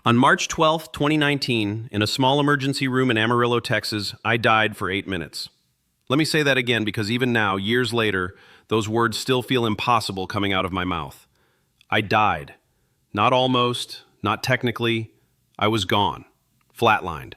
On March 12, 2019, in a small emergency room in Amarillo, Texas, I died for 8 minutes. Let me say that again because even now, years later, those words still feel impossible coming out of my mouth. I died. Not almost, not technically. I was gone. Flatlined.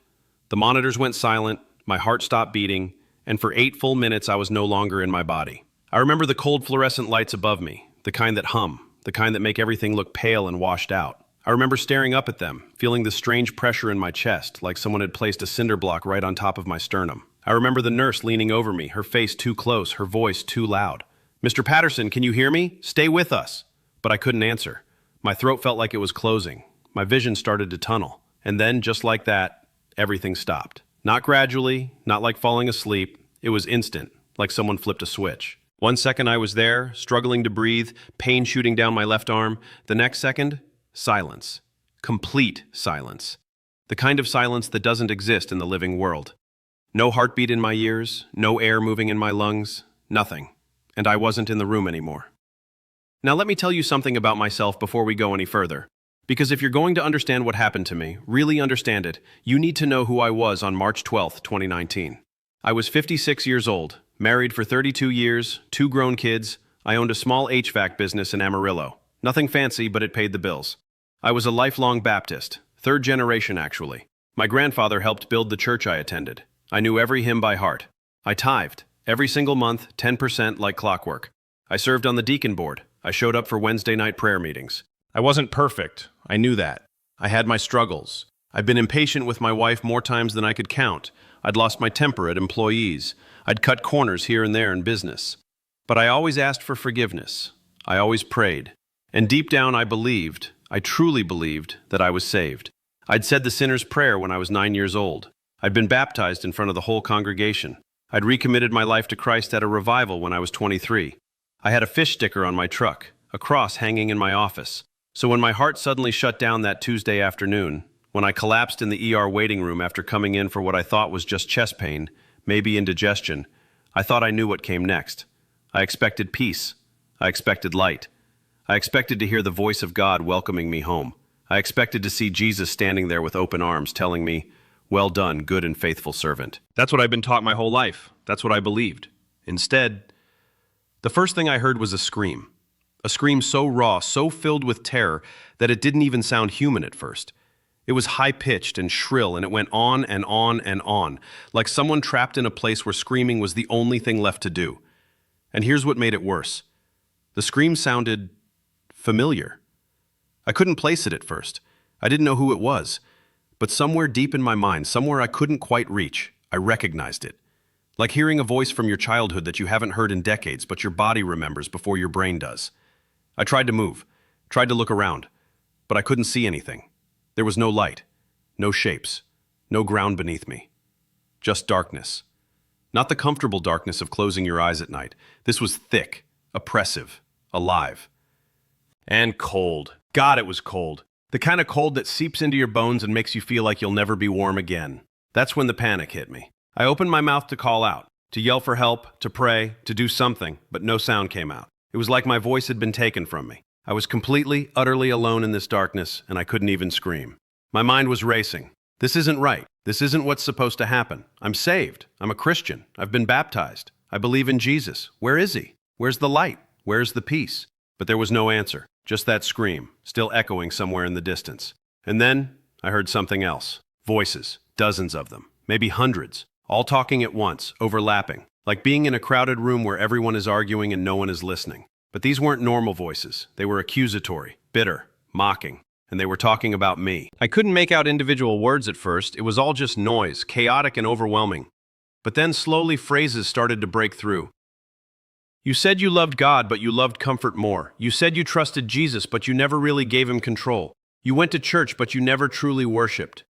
The monitors went silent, my heart stopped beating, and for 8 full minutes I was no longer in my body. I remember the cold fluorescent lights above me, the kind that hum, the kind that make everything look pale and washed out. I remember staring up at them, feeling the strange pressure in my chest, like someone had placed a cinder block right on top of my sternum. I remember the nurse leaning over me, her face too close, her voice too loud. "Mr. Patterson, can you hear me? Stay with us." But I couldn't answer. My throat felt like it was closing. My vision started to tunnel. And then, just like that, everything stopped. Not gradually, not like falling asleep. It was instant, like someone flipped a switch. 1 second I was there, struggling to breathe, pain shooting down my left arm. The next second, silence. Complete silence. The kind of silence that doesn't exist in the living world. No heartbeat in my ears, no air moving in my lungs, nothing. And I wasn't in the room anymore. Now let me tell you something about myself before we go any further. Because if you're going to understand what happened to me, really understand it, you need to know who I was on March 12, 2019. I was 56 years old, married for 32 years, 2 grown kids. I owned a small HVAC business in Amarillo. Nothing fancy, but it paid the bills. I was a lifelong Baptist, 3rd generation actually. My grandfather helped build the church I attended. I knew every hymn by heart. I tithed, every single month, 10% like clockwork. I served on the deacon board. I showed up for Wednesday night prayer meetings. I wasn't perfect. I knew that. I had my struggles. I'd been impatient with my wife more times than I could count. I'd lost my temper at employees. I'd cut corners here and there in business. But I always asked for forgiveness. I always prayed. And deep down I truly believed, that I was saved. I'd said the sinner's prayer when I was 9 years old. I'd been baptized in front of the whole congregation. I'd recommitted my life to Christ at a revival when I was 23. I had a fish sticker on my truck, a cross hanging in my office. So when my heart suddenly shut down that Tuesday afternoon, when I collapsed in the ER waiting room after coming in for what I thought was just chest pain, maybe indigestion, I thought I knew what came next. I expected peace. I expected light. I expected to hear the voice of God welcoming me home. I expected to see Jesus standing there with open arms telling me, "Well done, good and faithful servant." That's what I've been taught my whole life. That's what I believed. Instead, the first thing I heard was a scream. A scream so raw, so filled with terror, that it didn't even sound human at first. It was high-pitched and shrill, and it went on and on and on, like someone trapped in a place where screaming was the only thing left to do. And here's what made it worse. The scream sounded familiar. I couldn't place it at first. I didn't know who it was. But somewhere deep in my mind, somewhere I couldn't quite reach, I recognized it. Like hearing a voice from your childhood that you haven't heard in decades, but your body remembers before your brain does. I tried to move, tried to look around, but I couldn't see anything. There was no light, no shapes, no ground beneath me. Just darkness. Not the comfortable darkness of closing your eyes at night. This was thick, oppressive, alive. And cold. God, it was cold. The kind of cold that seeps into your bones and makes you feel like you'll never be warm again. That's when the panic hit me. I opened my mouth to call out, to yell for help, to pray, to do something, but no sound came out. It was like my voice had been taken from me. I was completely, utterly alone in this darkness, and I couldn't even scream. My mind was racing. This isn't right. This isn't what's supposed to happen. I'm saved. I'm a Christian. I've been baptized. I believe in Jesus. Where is he? Where's the light? Where's the peace? But there was no answer. Just that scream, still echoing somewhere in the distance. And then I heard something else. Voices. Dozens of them. Maybe hundreds. All talking at once, overlapping. Like being in a crowded room where everyone is arguing and no one is listening. But these weren't normal voices. They were accusatory, bitter, mocking. And they were talking about me. I couldn't make out individual words at first. It was all just noise, chaotic and overwhelming. But then slowly phrases started to break through. You said you loved God, but you loved comfort more. You said you trusted Jesus, but you never really gave him control. You went to church, but you never truly worshipped.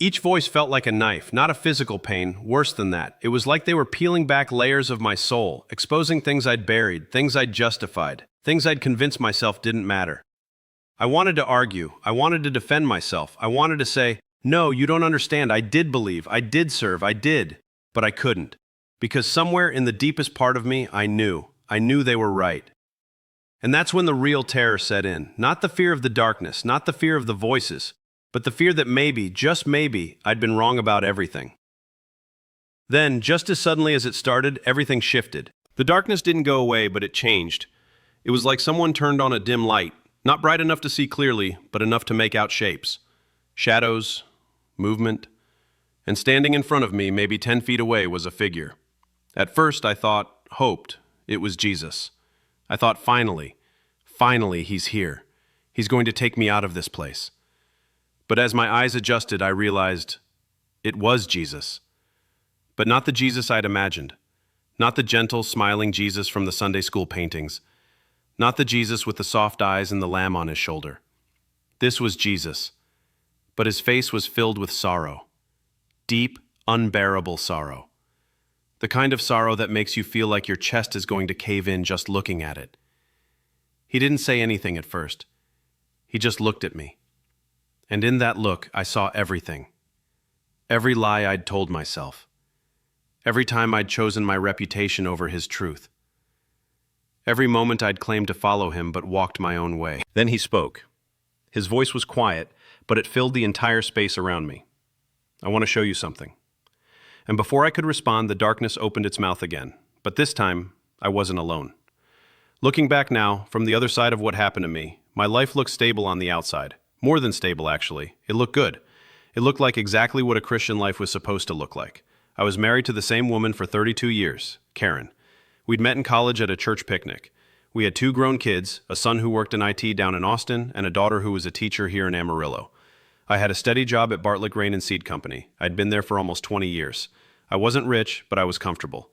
Each voice felt like a knife, not a physical pain, worse than that. It was like they were peeling back layers of my soul, exposing things I'd buried, things I'd justified, things I'd convinced myself didn't matter. I wanted to argue. I wanted to defend myself. I wanted to say, no, you don't understand. I did believe. I did serve. I did. But I couldn't. Because somewhere in the deepest part of me, I knew they were right. And that's when the real terror set in. Not the fear of the darkness, not the fear of the voices, but the fear that maybe, just maybe, I'd been wrong about everything. Then, just as suddenly as it started, everything shifted. The darkness didn't go away, but it changed. It was like someone turned on a dim light, not bright enough to see clearly, but enough to make out shapes. Shadows, movement, and standing in front of me, maybe 10 feet away, was a figure. At first, I hoped, it was Jesus. I thought, finally, he's here. He's going to take me out of this place. But as my eyes adjusted, I realized it was Jesus. But not the Jesus I'd imagined. Not the gentle, smiling Jesus from the Sunday school paintings. Not the Jesus with the soft eyes and the lamb on his shoulder. This was Jesus. But his face was filled with sorrow. Deep, unbearable sorrow. The kind of sorrow that makes you feel like your chest is going to cave in just looking at it. He didn't say anything at first. He just looked at me. And in that look, I saw everything. Every lie I'd told myself. Every time I'd chosen my reputation over his truth. Every moment I'd claimed to follow him but walked my own way. Then he spoke. His voice was quiet, but it filled the entire space around me. I want to show you something. And before I could respond, the darkness opened its mouth again. But this time, I wasn't alone. Looking back now, from the other side of what happened to me, my life looked stable on the outside. More than stable, actually. It looked good. It looked like exactly what a Christian life was supposed to look like. I was married to the same woman for 32 years, Karen. We'd met in college at a church picnic. We had 2 grown kids, a son who worked in IT down in Austin, and a daughter who was a teacher here in Amarillo. I had a steady job at Bartlett Grain and Seed Company. I'd been there for almost 20 years. I wasn't rich, but I was comfortable.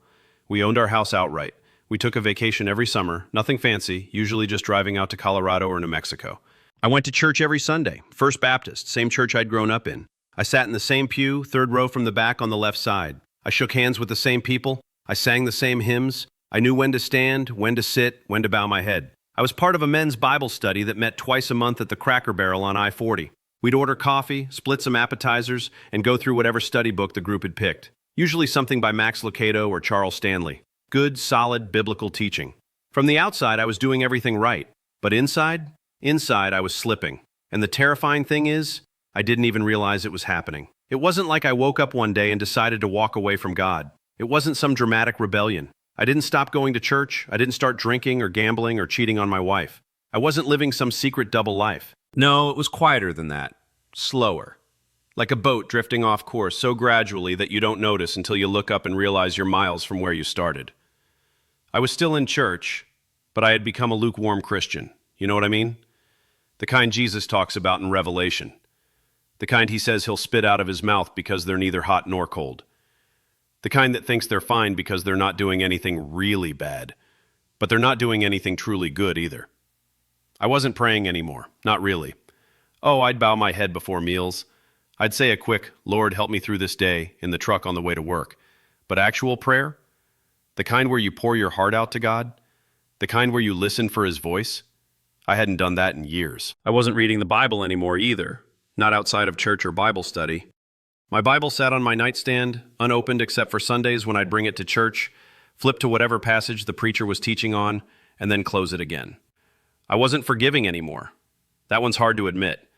We owned our house outright. We took a vacation every summer, nothing fancy, usually just driving out to Colorado or New Mexico. I went to church every Sunday, First Baptist, same church I'd grown up in. I sat in the same pew, 3rd row from the back on the left side. I shook hands with the same people. I sang the same hymns. I knew when to stand, when to sit, when to bow my head. I was part of a men's Bible study that met twice a month at the Cracker Barrel on I-40. We'd order coffee, split some appetizers, and go through whatever study book the group had picked. Usually something by Max Lucado or Charles Stanley. Good, solid, biblical teaching. From the outside, I was doing everything right. But inside I was slipping. And the terrifying thing is, I didn't even realize it was happening. It wasn't like I woke up one day and decided to walk away from God. It wasn't some dramatic rebellion. I didn't stop going to church. I didn't start drinking or gambling or cheating on my wife. I wasn't living some secret double life. No, it was quieter than that. Slower. Like a boat drifting off course so gradually that you don't notice until you look up and realize you're miles from where you started. I was still in church, but I had become a lukewarm Christian. You know what I mean? The kind Jesus talks about in Revelation. The kind he says he'll spit out of his mouth because they're neither hot nor cold. The kind that thinks they're fine because they're not doing anything really bad, but they're not doing anything truly good either. I wasn't praying anymore, not really. Oh, I'd bow my head before meals. I'd say a quick, "Lord, help me through this day," in the truck on the way to work. But actual prayer? The kind where you pour your heart out to God? The kind where you listen for his voice? I hadn't done that in years. I wasn't reading the Bible anymore either, not outside of church or Bible study. My Bible sat on my nightstand, unopened except for Sundays when I'd bring it to church, flip to whatever passage the preacher was teaching on, and then close it again. I wasn't forgiving anymore. That one's hard to admit,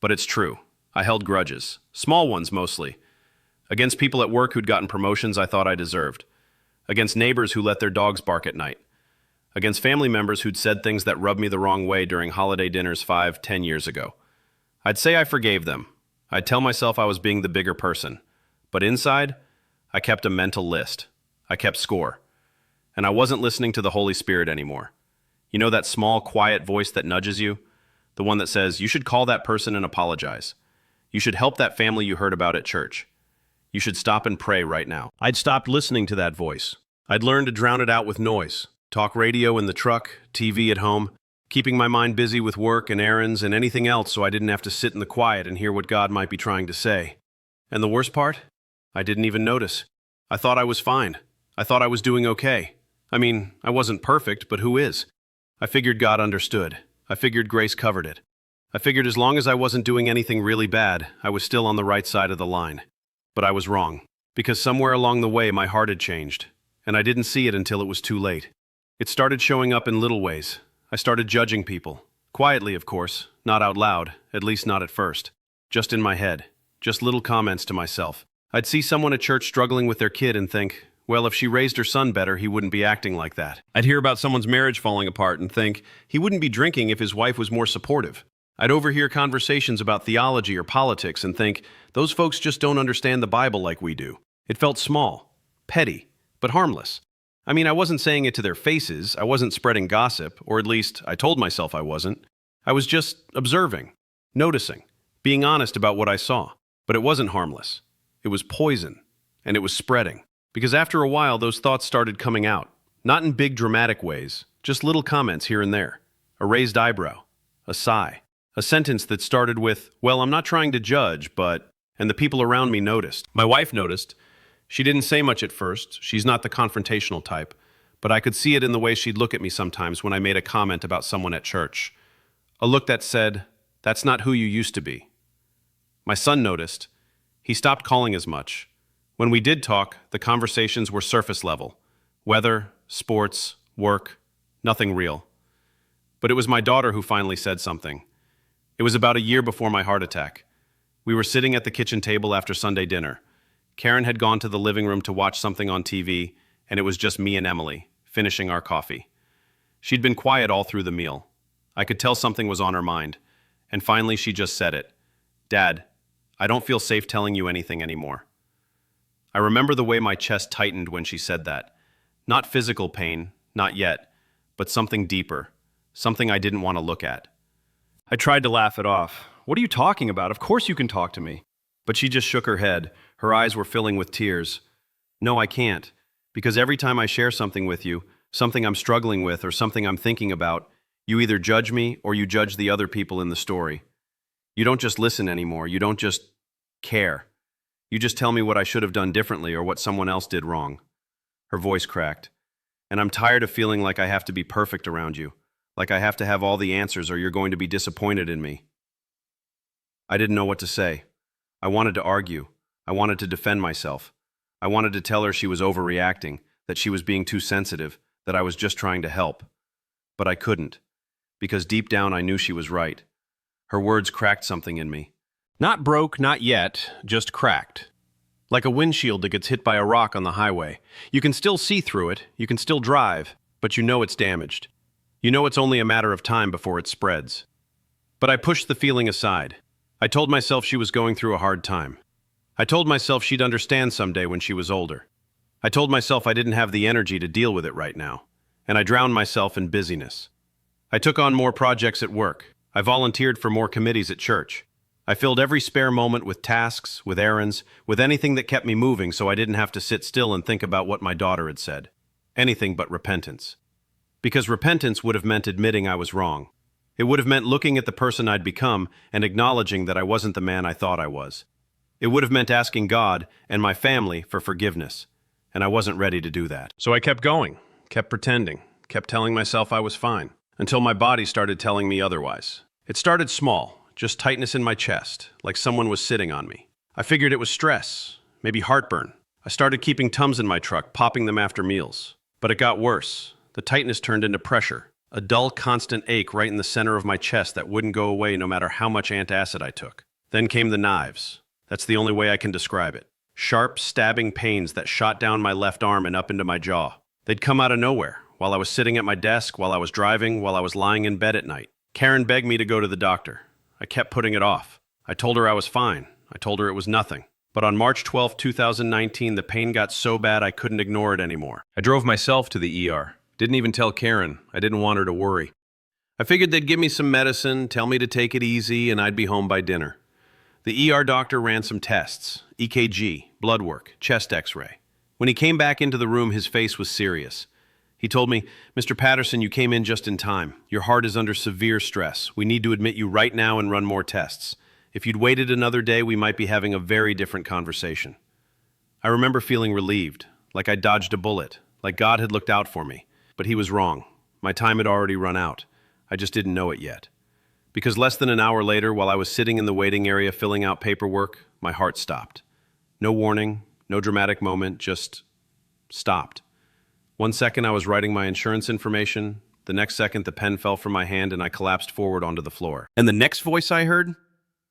but it's true. I held grudges, small ones mostly, against people at work who'd gotten promotions I thought I deserved, against neighbors who let their dogs bark at night, against family members who'd said things that rubbed me the wrong way during holiday dinners 5, 10 years ago. I'd say I forgave them. I'd tell myself I was being the bigger person. But inside, I kept a mental list. I kept score. And I wasn't listening to the Holy Spirit anymore. You know that small, quiet voice that nudges you? The one that says, you should call that person and apologize. You should help that family you heard about at church. You should stop and pray right now. I'd stopped listening to that voice. I'd learned to drown it out with noise. Talk radio in the truck, TV at home, keeping my mind busy with work and errands and anything else so I didn't have to sit in the quiet and hear what God might be trying to say. And the worst part? I didn't even notice. I thought I was fine. I thought I was doing okay. I mean, I wasn't perfect, but who is? I figured God understood. I figured grace covered it. I figured as long as I wasn't doing anything really bad, I was still on the right side of the line. But I was wrong, because somewhere along the way my heart had changed, and I didn't see it until it was too late. It started showing up in little ways. I started judging people. Quietly, of course, not out loud, at least not at first. just in my head, just little comments to myself. I'd see someone at church struggling with their kid and think, well, if she raised her son better, he wouldn't be acting like that. I'd hear about someone's marriage falling apart and think, he wouldn't be drinking if his wife was more supportive. I'd overhear conversations about theology or politics and think, those folks just don't understand the Bible like we do. It felt small, petty, but harmless. I mean, I wasn't saying it to their faces, I wasn't spreading gossip, or at least I told myself I wasn't. I was just observing, noticing, being honest about what I saw. But it wasn't harmless. It was poison, and it was spreading. Because after a while, those thoughts started coming out. Not in big dramatic ways, just little comments here and there. A raised eyebrow, a sigh, a sentence that started with, well, I'm not trying to judge, but... And the people around me noticed. My wife noticed. She didn't say much at first. She's not the confrontational type. But I could see it in the way she'd look at me sometimes when I made a comment about someone at church. A look that said, that's not who you used to be. My son noticed. He stopped calling as much. When we did talk, the conversations were surface level. Weather, sports, work, nothing real. But it was my daughter who finally said something. It was about a year before my heart attack. We were sitting at the kitchen table after Sunday dinner. Karen had gone to the living room to watch something on TV, and it was just me and Emily, finishing our coffee. She'd been quiet all through the meal. I could tell something was on her mind. And finally, she just said it. Dad, I don't feel safe telling you anything anymore. I remember the way my chest tightened when she said that. Not physical pain, not yet, but something deeper, something I didn't want to look at. I tried to laugh it off. What are you talking about? Of course you can talk to me. But she just shook her head. Her eyes were filling with tears. No, I can't. Because every time I share something with you, something I'm struggling with or something I'm thinking about, you either judge me or you judge the other people in the story. You don't just listen anymore. You don't just care. You just tell me what I should have done differently or what someone else did wrong. Her voice cracked. And I'm tired of feeling like I have to be perfect around you, like I have to have all the answers or you're going to be disappointed in me. I didn't know what to say. I wanted to argue. I wanted to defend myself. I wanted to tell her she was overreacting, that she was being too sensitive, that I was just trying to help. But I couldn't, because deep down I knew she was right. Her words cracked something in me. Not broke, not yet, just cracked. Like a windshield that gets hit by a rock on the highway. You can still see through it, you can still drive, but you know it's damaged. You know it's only a matter of time before it spreads. But I pushed the feeling aside. I told myself she was going through a hard time. I told myself she'd understand someday when she was older. I told myself I didn't have the energy to deal with it right now. And I drowned myself in busyness. I took on more projects at work. I volunteered for more committees at church. I filled every spare moment with tasks, with errands, with anything that kept me moving so I didn't have to sit still and think about what my daughter had said. Anything but repentance. Because repentance would have meant admitting I was wrong. It would have meant looking at the person I'd become and acknowledging that I wasn't the man I thought I was. It would have meant asking God and my family for forgiveness, and I wasn't ready to do that. So I kept going, kept pretending, kept telling myself I was fine, until my body started telling me otherwise. It started small, just tightness in my chest, like someone was sitting on me. I figured it was stress, maybe heartburn. I started keeping Tums in my truck, popping them after meals. But it got worse. The tightness turned into pressure. A dull, constant ache right in the center of my chest that wouldn't go away no matter how much antacid I took. Then came the knives. That's the only way I can describe it. Sharp, stabbing pains that shot down my left arm and up into my jaw. They'd come out of nowhere, while I was sitting at my desk, while I was driving, while I was lying in bed at night. Karen begged me to go to the doctor. I kept putting it off. I told her I was fine. I told her it was nothing. But on March 12, 2019, the pain got so bad I couldn't ignore it anymore. I drove myself to the ER. Didn't even tell Karen. I didn't want her to worry. I figured they'd give me some medicine, tell me to take it easy, and I'd be home by dinner. The ER doctor ran some tests, EKG, blood work, chest x-ray. When he came back into the room, his face was serious. He told me, Mr. Patterson, you came in just in time. Your heart is under severe stress. We need to admit you right now and run more tests. If you'd waited another day, we might be having a very different conversation. I remember feeling relieved, like I dodged a bullet, like God had looked out for me. But he was wrong. My time had already run out. I just didn't know it yet. Because less than an hour later, while I was sitting in the waiting area filling out paperwork, my heart stopped. No warning, no dramatic moment, just stopped. 1 second I was writing my insurance information. The next second the pen fell from my hand and I collapsed forward onto the floor. And the next voice I heard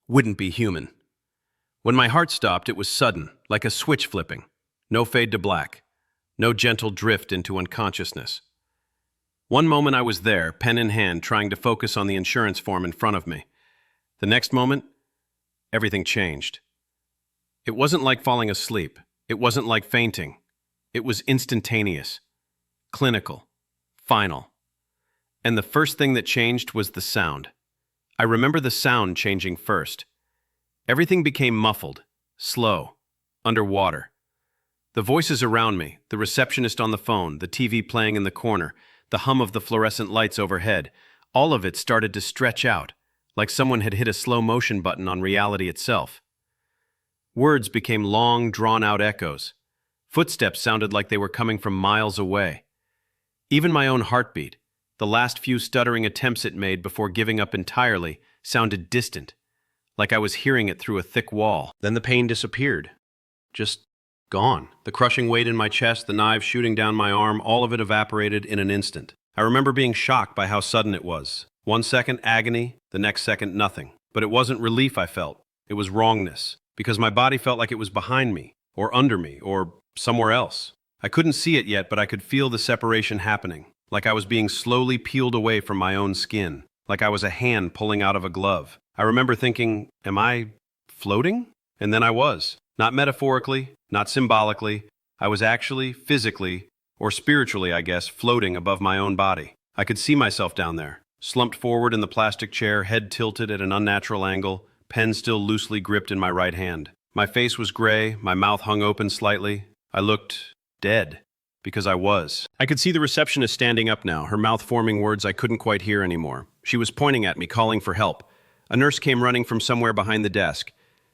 wouldn't be human. When my heart stopped, it was sudden, like a switch flipping. No fade to black. No gentle drift into unconsciousness. One moment I was there, pen in hand, trying to focus on the insurance form in front of me. The next moment, everything changed. It wasn't like falling asleep. It wasn't like fainting. It was instantaneous, clinical, final. And the first thing that changed was the sound. I remember the sound changing first. Everything became muffled, slow, underwater. The voices around me, the receptionist on the phone, the TV playing in the corner, the hum of the fluorescent lights overhead, all of it started to stretch out, like someone had hit a slow motion button on reality itself. Words became long, drawn-out echoes. Footsteps sounded like they were coming from miles away. Even my own heartbeat, the last few stuttering attempts it made before giving up entirely, sounded distant, like I was hearing it through a thick wall. Then the pain disappeared. Just gone. The crushing weight in my chest, the knives shooting down my arm, all of it evaporated in an instant. I remember being shocked by how sudden it was. 1 second agony, the next second nothing. But it wasn't relief I felt. It was wrongness, because my body felt like it was behind me, or under me, or somewhere else. I couldn't see it yet, but I could feel the separation happening, like I was being slowly peeled away from my own skin, like I was a hand pulling out of a glove. I remember thinking, am I floating? And then I was. Not metaphorically, not symbolically. I was actually, physically, or spiritually, I guess, floating above my own body. I could see myself down there, slumped forward in the plastic chair, head tilted at an unnatural angle, pen still loosely gripped in my right hand. My face was gray, my mouth hung open slightly. I looked dead, because I was. I could see the receptionist standing up now, her mouth forming words I couldn't quite hear anymore. She was pointing at me, calling for help. A nurse came running from somewhere behind the desk,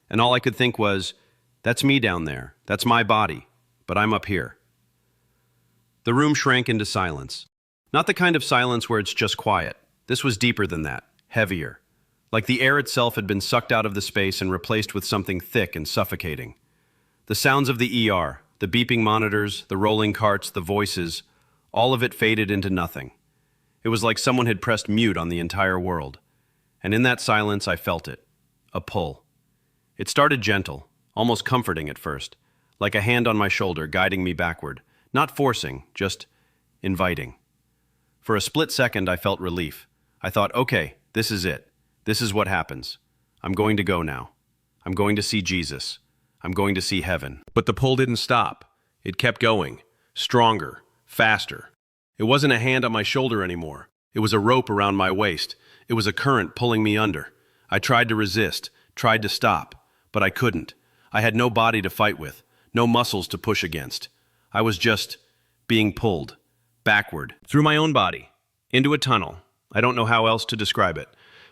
and all I could think was, that's me down there, that's my body, but I'm up here. The room shrank into silence. Not the kind of silence where it's just quiet. This was deeper than that, heavier. Like the air itself had been sucked out of the space and replaced with something thick and suffocating. The sounds of the ER, the beeping monitors, the rolling carts, the voices, all of it faded into nothing. It was like someone had pressed mute on the entire world. And in that silence, I felt it. A pull. It started gentle, almost comforting at first, like a hand on my shoulder guiding me backward. Not forcing, just inviting. For a split second, I felt relief. I thought, okay, this is it. This is what happens. I'm going to go now. I'm going to see Jesus. I'm going to see heaven. But the pull didn't stop. It kept going. Stronger. Faster. It wasn't a hand on my shoulder anymore. It was a rope around my waist. It was a current pulling me under. I tried to resist, tried to stop, but I couldn't. I had no body to fight with, no muscles to push against. I was just being pulled, backward, through my own body, into a tunnel. I don't know how else to describe it.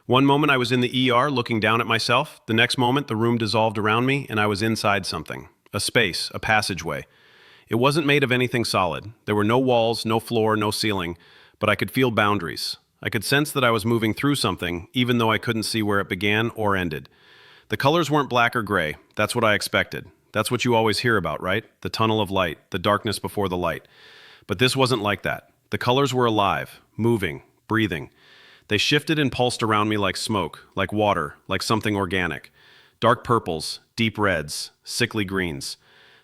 One moment I was in the ER looking down at myself. The next moment the room dissolved around me and I was inside something. A space, a passageway. It wasn't made of anything solid. There were no walls, no floor, no ceiling, but I could feel boundaries. I could sense that I was moving through something, even though I couldn't see where it began or ended. The colors weren't black or gray. That's what I expected. That's what you always hear about, right? The tunnel of light, the darkness before the light. But this wasn't like that. The colors were alive, moving, breathing. They shifted and pulsed around me like smoke, like water, like something organic. Dark purples, deep reds, sickly greens.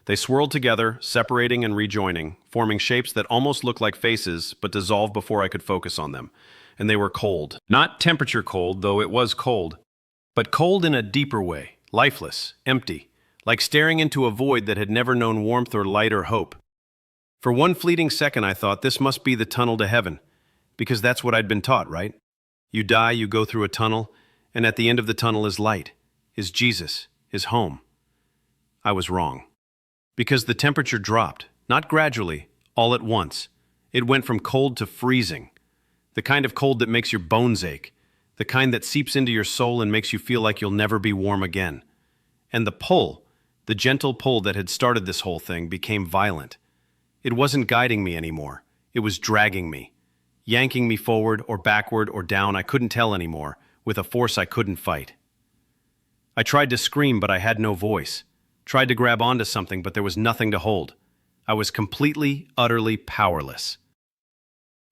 They swirled together, separating and rejoining, forming shapes that almost looked like faces, but dissolved before I could focus on them. And they were cold. Not temperature cold, though it was cold. But cold in a deeper way, lifeless, empty, like staring into a void that had never known warmth or light or hope. For one fleeting second I thought this must be the tunnel to heaven, because that's what I'd been taught, right? You die, you go through a tunnel, and at the end of the tunnel is light, is Jesus, is home. I was wrong. Because the temperature dropped, not gradually, all at once. It went from cold to freezing. The kind of cold that makes your bones ache. The kind that seeps into your soul and makes you feel like you'll never be warm again. And the pull, the gentle pull that had started this whole thing, became violent. It wasn't guiding me anymore. It was dragging me. Yanking me forward or backward or down, I couldn't tell anymore, with a force I couldn't fight. I tried to scream, but I had no voice. Tried to grab onto something, but there was nothing to hold. I was completely, utterly powerless.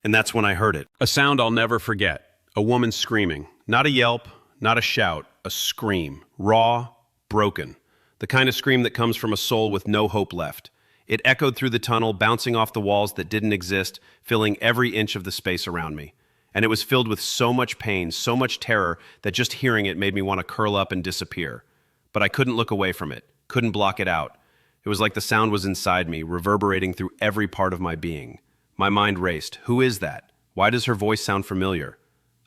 And that's when I heard it. A sound I'll never forget. A woman screaming. Not a yelp, not a shout, a scream. Raw, broken. The kind of scream that comes from a soul with no hope left. It echoed through the tunnel, bouncing off the walls that didn't exist, filling every inch of the space around me. And it was filled with so much pain, so much terror, that just hearing it made me want to curl up and disappear. But I couldn't look away from it, couldn't block it out. It was like the sound was inside me, reverberating through every part of my being. My mind raced. Who is that? Why does her voice sound familiar?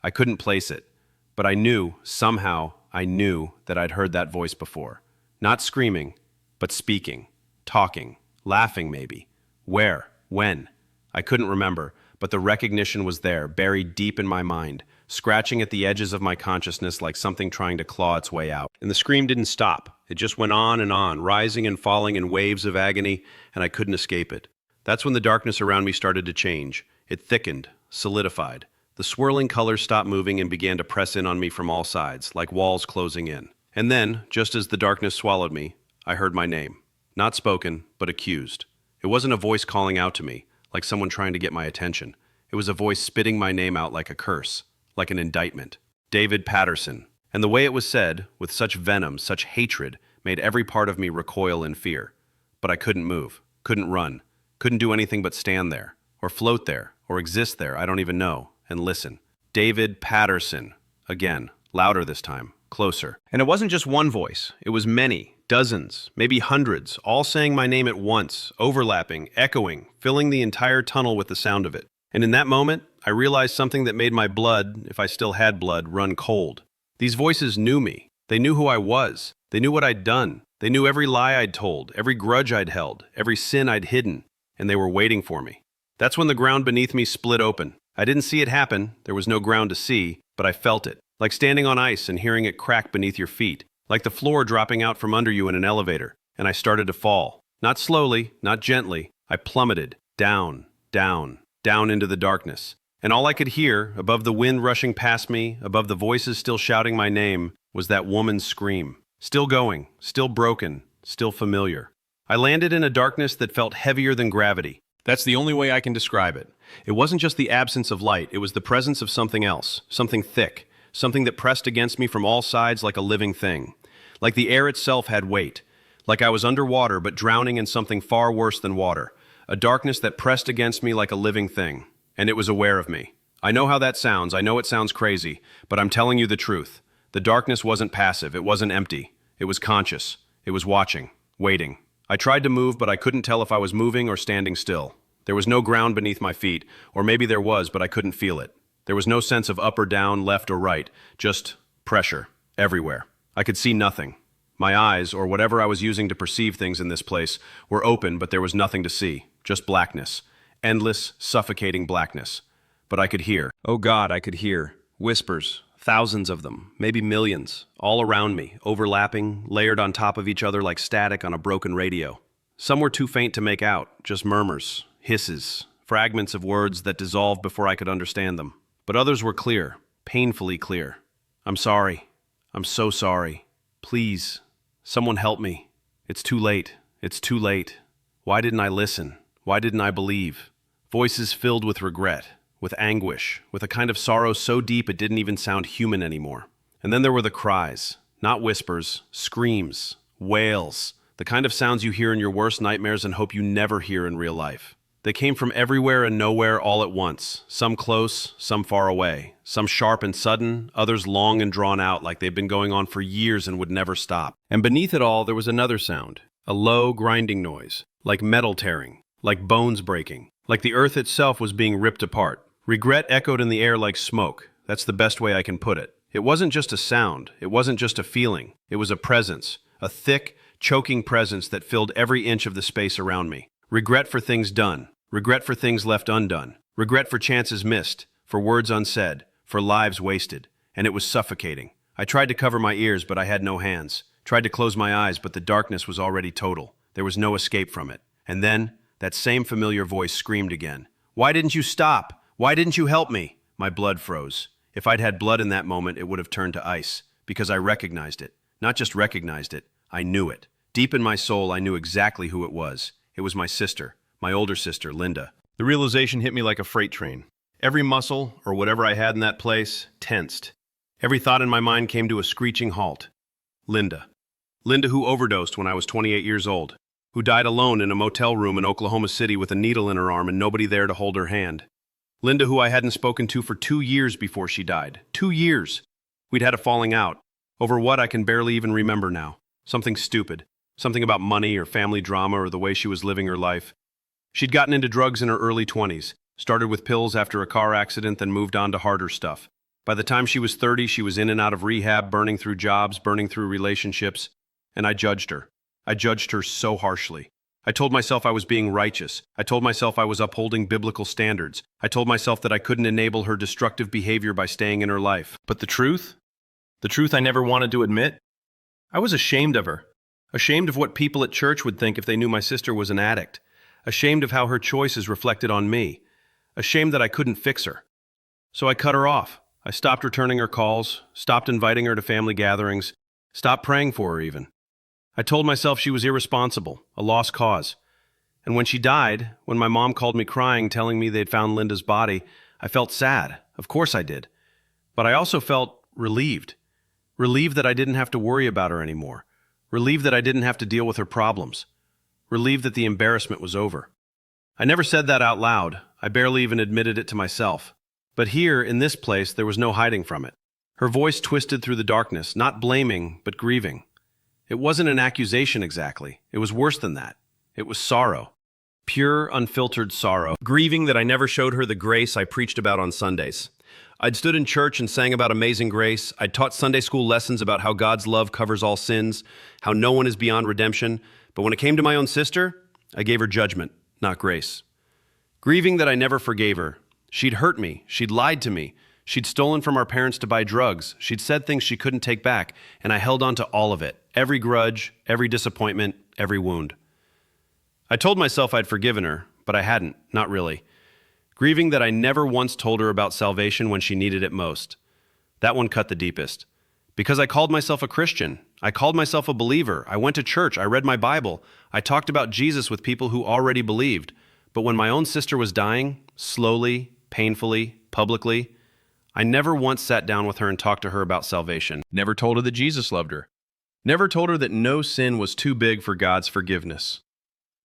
I couldn't place it, but I knew, somehow, I knew that I'd heard that voice before. Not screaming, but speaking, talking, laughing maybe. Where? When? I couldn't remember, but the recognition was there, buried deep in my mind, scratching at the edges of my consciousness like something trying to claw its way out. And the scream didn't stop. It just went on, rising and falling in waves of agony, and I couldn't escape it. That's when the darkness around me started to change. It thickened, solidified. The swirling colors stopped moving and began to press in on me from all sides, like walls closing in. And then, just as the darkness swallowed me, I heard my name. Not spoken, but accused. It wasn't a voice calling out to me, like someone trying to get my attention. It was a voice spitting my name out like a curse, like an indictment. David Patterson. And the way it was said, with such venom, such hatred, made every part of me recoil in fear. But I couldn't move, couldn't run, couldn't do anything but stand there, or float there, or exist there, I don't even know, and listen. David Patterson. Again, louder this time, closer. And it wasn't just one voice, it was many, dozens, maybe hundreds, all saying my name at once, overlapping, echoing, filling the entire tunnel with the sound of it. And in that moment, I realized something that made my blood, if I still had blood, run cold. These voices knew me. They knew who I was. They knew what I'd done. They knew every lie I'd told, every grudge I'd held, every sin I'd hidden, and they were waiting for me. That's when the ground beneath me split open. I didn't see it happen, there was no ground to see, but I felt it, like standing on ice and hearing it crack beneath your feet, like the floor dropping out from under you in an elevator, and I started to fall. Not slowly, not gently, I plummeted, down, down, down into the darkness. And all I could hear, above the wind rushing past me, above the voices still shouting my name, was that woman's scream. Still going, still broken, still familiar. I landed in a darkness that felt heavier than gravity. That's the only way I can describe it. It wasn't just the absence of light, it was the presence of something else, something thick, something that pressed against me from all sides like a living thing. Like the air itself had weight. Like I was underwater but drowning in something far worse than water. A darkness that pressed against me like a living thing. And it was aware of me. I know how that sounds, I know it sounds crazy, but I'm telling you the truth. The darkness wasn't passive, it wasn't empty. It was conscious. It was watching, waiting. I tried to move, but I couldn't tell if I was moving or standing still. There was no ground beneath my feet, or maybe there was, but I couldn't feel it. There was no sense of up or down, left or right, just pressure, everywhere. I could see nothing. My eyes, or whatever I was using to perceive things in this place, were open, but there was nothing to see, just blackness. Endless, suffocating blackness. But I could hear. Oh God, I could hear. Whispers. Thousands of them, maybe millions, all around me, overlapping, layered on top of each other like static on a broken radio. Some were too faint to make out, just murmurs, hisses, fragments of words that dissolved before I could understand them. But others were clear, painfully clear. I'm sorry. I'm so sorry. Please, someone help me. It's too late. It's too late. Why didn't I listen? Why didn't I believe? Voices filled with regret, with anguish, with a kind of sorrow so deep it didn't even sound human anymore. And then there were the cries, not whispers, screams, wails, the kind of sounds you hear in your worst nightmares and hope you never hear in real life. They came from everywhere and nowhere all at once, some close, some far away, some sharp and sudden, others long and drawn out like they'd been going on for years and would never stop. And beneath it all there was another sound, a low, grinding noise, like metal tearing, like bones breaking, like the earth itself was being ripped apart. Regret echoed in the air like smoke. That's the best way I can put it. It wasn't just a sound. It wasn't just a feeling. It was a presence, a thick, choking presence that filled every inch of the space around me. Regret for things done. Regret for things left undone. Regret for chances missed, for words unsaid, for lives wasted. And it was suffocating. I tried to cover my ears, but I had no hands. Tried to close my eyes, but the darkness was already total. There was no escape from it. And then, that same familiar voice screamed again. Why didn't you stop? Why didn't you help me? My blood froze. If I'd had blood in that moment, it would have turned to ice, because I recognized it. Not just recognized it, I knew it. Deep in my soul, I knew exactly who it was. It was my sister, my older sister, Linda. The realization hit me like a freight train. Every muscle, or whatever I had in that place, tensed. Every thought in my mind came to a screeching halt. Linda. Linda, who overdosed when I was 28 years old, who died alone in a motel room in Oklahoma City with a needle in her arm and nobody there to hold her hand. Linda, who I hadn't spoken to for 2 years before she died. 2 years! We'd had a falling out. Over what I can barely even remember now. Something stupid. Something about money or family drama or the way she was living her life. She'd gotten into drugs in her early 20s, started with pills after a car accident, then moved on to harder stuff. By the time she was 30, she was in and out of rehab, burning through jobs, burning through relationships, and I judged her. I judged her so harshly. I told myself I was being righteous. I told myself I was upholding biblical standards. I told myself that I couldn't enable her destructive behavior by staying in her life. But the truth I never wanted to admit, I was ashamed of her. Ashamed of what people at church would think if they knew my sister was an addict. Ashamed of how her choices reflected on me. Ashamed that I couldn't fix her. So I cut her off. I stopped returning her calls, stopped inviting her to family gatherings, stopped praying for her even. I told myself she was irresponsible, a lost cause. And when she died, when my mom called me crying, telling me they'd found Linda's body, I felt sad. Of course I did. But I also felt relieved. Relieved that I didn't have to worry about her anymore. Relieved that I didn't have to deal with her problems. Relieved that the embarrassment was over. I never said that out loud. I barely even admitted it to myself. But here, in this place, there was no hiding from it. Her voice twisted through the darkness, not blaming, but grieving. It wasn't an accusation exactly. It was worse than that. It was sorrow. Pure, unfiltered sorrow. Grieving that I never showed her the grace I preached about on Sundays. I'd stood in church and sang about amazing grace. I'd taught Sunday school lessons about how God's love covers all sins, how no one is beyond redemption. But when it came to my own sister, I gave her judgment, not grace. Grieving that I never forgave her. She'd hurt me. She'd lied to me. She'd stolen from our parents to buy drugs. She'd said things she couldn't take back, and I held on to all of it. Every grudge, every disappointment, every wound. I told myself I'd forgiven her, but I hadn't, not really. Grieving that I never once told her about salvation when she needed it most. That one cut the deepest. Because I called myself a Christian. I called myself a believer. I went to church. I read my Bible. I talked about Jesus with people who already believed. But when my own sister was dying, slowly, painfully, publicly, I never once sat down with her and talked to her about salvation. Never told her that Jesus loved her. Never told her that no sin was too big for God's forgiveness.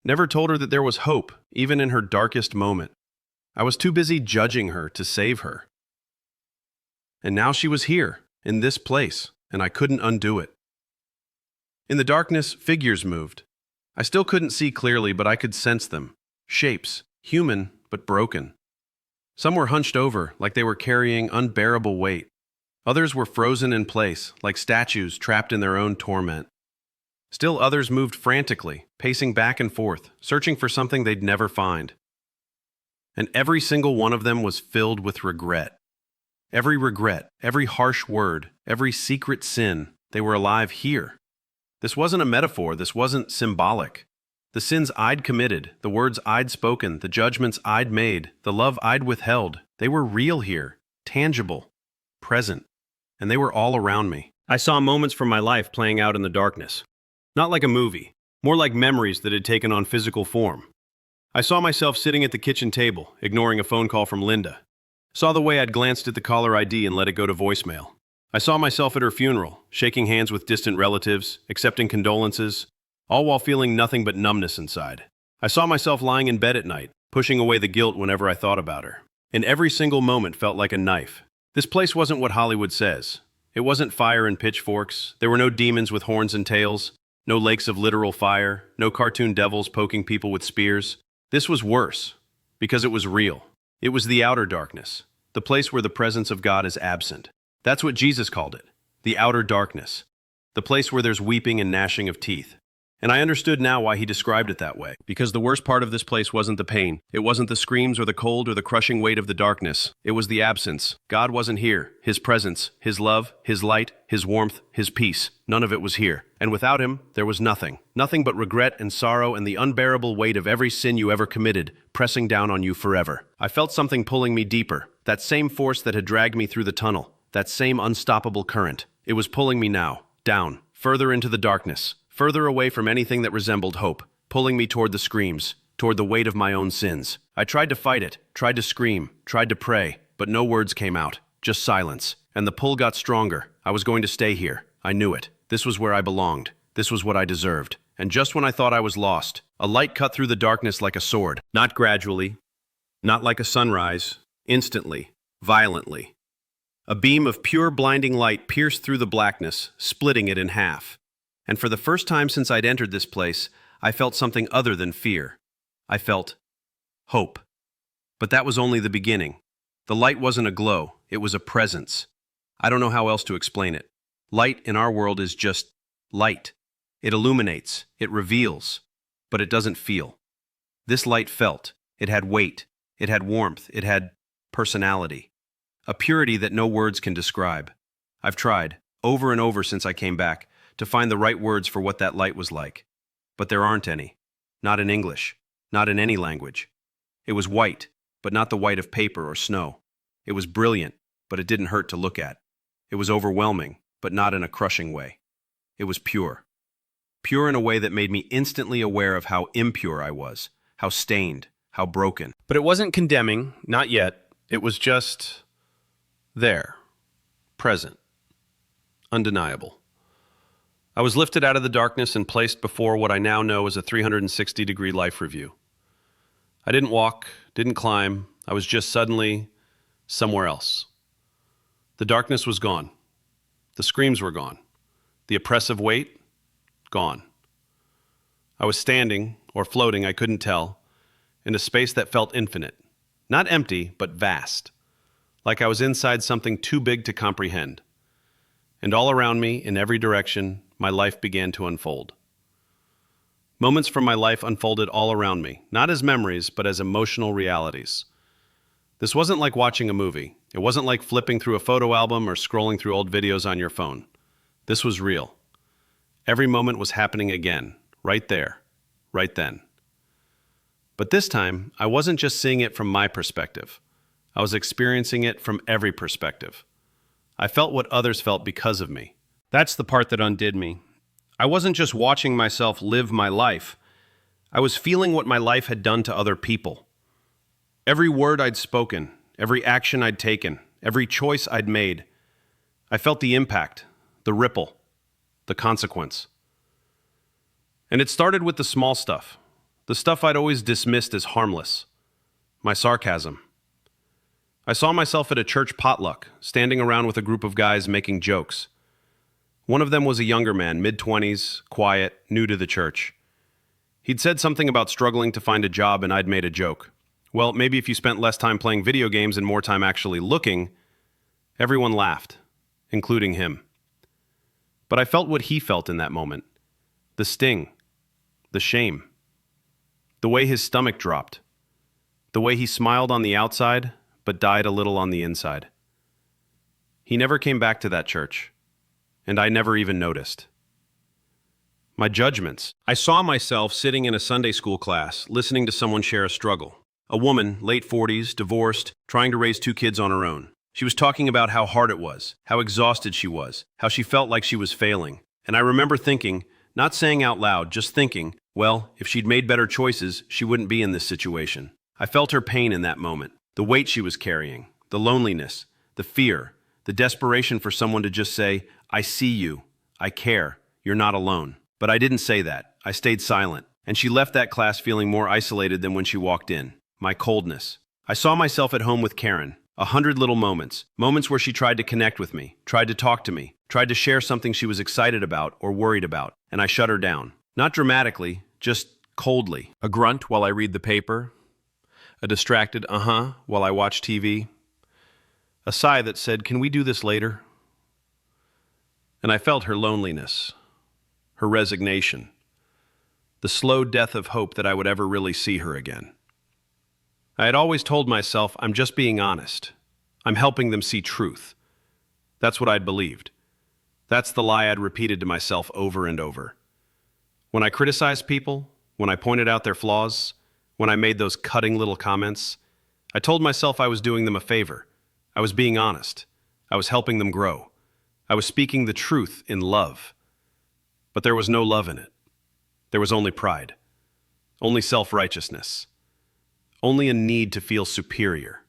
Never told her that there was hope, even in her darkest moment. I was too busy judging her to save her. And now she was here, in this place, and I couldn't undo it. In the darkness, figures moved. I still couldn't see clearly, but I could sense them. Shapes, human, but broken. Some were hunched over, like they were carrying unbearable weight. Others were frozen in place, like statues trapped in their own torment. Still others moved frantically, pacing back and forth, searching for something they'd never find. And every single one of them was filled with regret. Every regret, every harsh word, every secret sin, they were alive here. This wasn't a metaphor, this wasn't symbolic. The sins I'd committed, the words I'd spoken, the judgments I'd made, the love I'd withheld, they were real here, tangible, present, and they were all around me. I saw moments from my life playing out in the darkness. Not like a movie, more like memories that had taken on physical form. I saw myself sitting at the kitchen table, ignoring a phone call from Linda. Saw the way I'd glanced at the caller ID and let it go to voicemail. I saw myself at her funeral, shaking hands with distant relatives, accepting condolences, all while feeling nothing but numbness inside. I saw myself lying in bed at night, pushing away the guilt whenever I thought about her. And every single moment felt like a knife. This place wasn't what Hollywood says. It wasn't fire and pitchforks. There were no demons with horns and tails, no lakes of literal fire, no cartoon devils poking people with spears. This was worse, because it was real. It was the outer darkness, the place where the presence of God is absent. That's what Jesus called it, the outer darkness, the place where there's weeping and gnashing of teeth. And I understood now why he described it that way, because the worst part of this place wasn't the pain. It wasn't the screams or the cold or the crushing weight of the darkness. It was the absence. God wasn't here. His presence, His love, His light, His warmth, His peace. None of it was here. And without Him, there was nothing. Nothing but regret and sorrow and the unbearable weight of every sin you ever committed, pressing down on you forever. I felt something pulling me deeper. That same force that had dragged me through the tunnel. That same unstoppable current. It was pulling me now, down, further into the darkness. Further away from anything that resembled hope, pulling me toward the screams, toward the weight of my own sins. I tried to fight it, tried to scream, tried to pray, but no words came out, just silence. And the pull got stronger. I was going to stay here. I knew it. This was where I belonged. This was what I deserved. And just when I thought I was lost, a light cut through the darkness like a sword. Not gradually, not like a sunrise, instantly, violently. A beam of pure blinding light pierced through the blackness, splitting it in half. And for the first time since I'd entered this place, I felt something other than fear. I felt hope. But that was only the beginning. The light wasn't a glow, it was a presence. I don't know how else to explain it. Light in our world is just light. It illuminates, it reveals, but it doesn't feel. This light felt. It had weight, it had warmth, it had personality. A purity that no words can describe. I've tried, over and over since I came back, to find the right words for what that light was like. But there aren't any. Not in English, not in any language. It was white, but not the white of paper or snow. It was brilliant, but it didn't hurt to look at. It was overwhelming, but not in a crushing way. It was pure. Pure in a way that made me instantly aware of how impure I was, how stained, how broken. But it wasn't condemning, not yet. It was just there, present, undeniable. I was lifted out of the darkness and placed before what I now know as a 360-degree life review. I didn't walk, didn't climb. I was just suddenly somewhere else. The darkness was gone. The screams were gone. The oppressive weight, gone. I was standing, or floating, I couldn't tell, in a space that felt infinite. Not empty, but vast. Like I was inside something too big to comprehend. And all around me, in every direction, my life began to unfold. Moments from my life unfolded all around me, not as memories, but as emotional realities. This wasn't like watching a movie. It wasn't like flipping through a photo album or scrolling through old videos on your phone. This was real. Every moment was happening again, right there, right then. But this time, I wasn't just seeing it from my perspective. I was experiencing it from every perspective. I felt what others felt because of me. That's the part that undid me. I wasn't just watching myself live my life. I was feeling what my life had done to other people. Every word I'd spoken, every action I'd taken, every choice I'd made, I felt the impact, the ripple, the consequence. And it started with the small stuff, the stuff I'd always dismissed as harmless, my sarcasm. I saw myself at a church potluck, standing around with a group of guys making jokes. One of them was a younger man, mid-20s, quiet, new to the church. He'd said something about struggling to find a job, and I'd made a joke. Well, maybe if you spent less time playing video games and more time actually looking. Everyone laughed, including him. But I felt what he felt in that moment. The sting, the shame, the way his stomach dropped, the way he smiled on the outside, but died a little on the inside. He never came back to that church, and I never even noticed. My judgments. I saw myself sitting in a Sunday school class, listening to someone share a struggle. A woman, late 40s, divorced, trying to raise 2 kids on her own. She was talking about how hard it was, how exhausted she was, how she felt like she was failing. And I remember thinking, not saying out loud, just thinking, well, if she'd made better choices, she wouldn't be in this situation. I felt her pain in that moment, the weight she was carrying, the loneliness, the fear, the desperation for someone to just say, I see you, I care, you're not alone. But I didn't say that. I stayed silent, and she left that class feeling more isolated than when she walked in. My coldness. I saw myself at home with Karen, 100 little moments where she tried to connect with me, tried to talk to me, tried to share something she was excited about or worried about, and I shut her down. Not dramatically, just coldly. A grunt while I read the paper, a distracted while I watch TV, a sigh that said, can we do this later? And I felt her loneliness, her resignation, the slow death of hope that I would ever really see her again. I had always told myself, I'm just being honest. I'm helping them see truth. That's what I'd believed. That's the lie I'd repeated to myself over and over. When I criticized people, when I pointed out their flaws, when I made those cutting little comments, I told myself I was doing them a favor. I was being honest. I was helping them grow. I was speaking the truth in love. But there was no love in it. There was only pride, only self-righteousness, only a need to feel superior.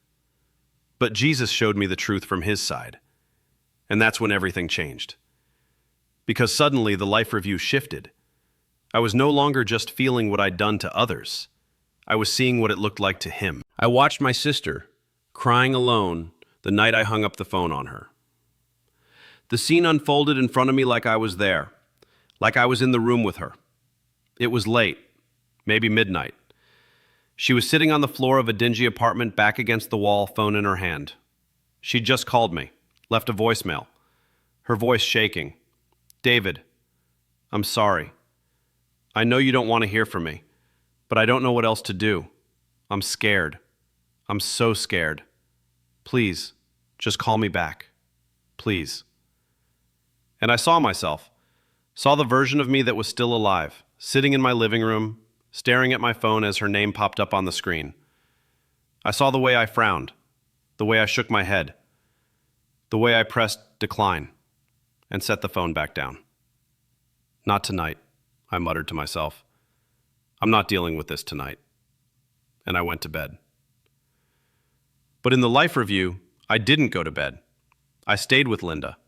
But Jesus showed me the truth from his side. And that's when everything changed. Because suddenly the life review shifted. I was no longer just feeling what I'd done to others. I was seeing what it looked like to him. I watched my sister, crying alone, the night I hung up the phone on her. The scene unfolded in front of me like I was there, like I was in the room with her. It was late, maybe midnight. She was sitting on the floor of a dingy apartment, back against the wall, phone in her hand. She'd just called me, left a voicemail, her voice shaking. "David, I'm sorry. I know you don't want to hear from me, but I don't know what else to do. I'm scared. I'm so scared. Please, just call me back. Please." And I saw myself, saw the version of me that was still alive, sitting in my living room, staring at my phone as her name popped up on the screen. I saw the way I frowned, the way I shook my head, the way I pressed decline, and set the phone back down. "Not tonight," I muttered to myself. "I'm not dealing with this tonight." And I went to bed. But in the life review, I didn't go to bed. I stayed with Linda.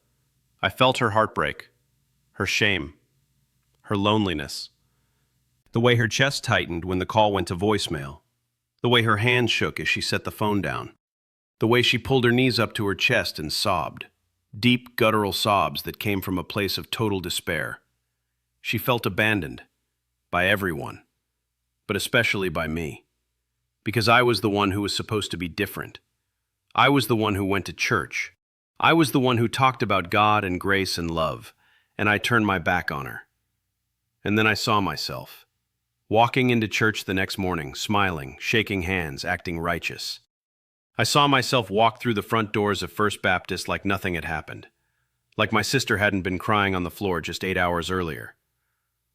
I felt her heartbreak, her shame, her loneliness. The way her chest tightened when the call went to voicemail. The way her hand shook as she set the phone down. The way she pulled her knees up to her chest and sobbed. Deep, guttural sobs that came from a place of total despair. She felt abandoned by everyone, but especially by me, because I was the one who was supposed to be different. I was the one who went to church. I was the one who talked about God and grace and love, and I turned my back on her. And then I saw myself, walking into church the next morning, smiling, shaking hands, acting righteous. I saw myself walk through the front doors of First Baptist like nothing had happened, like my sister hadn't been crying on the floor just 8 hours earlier.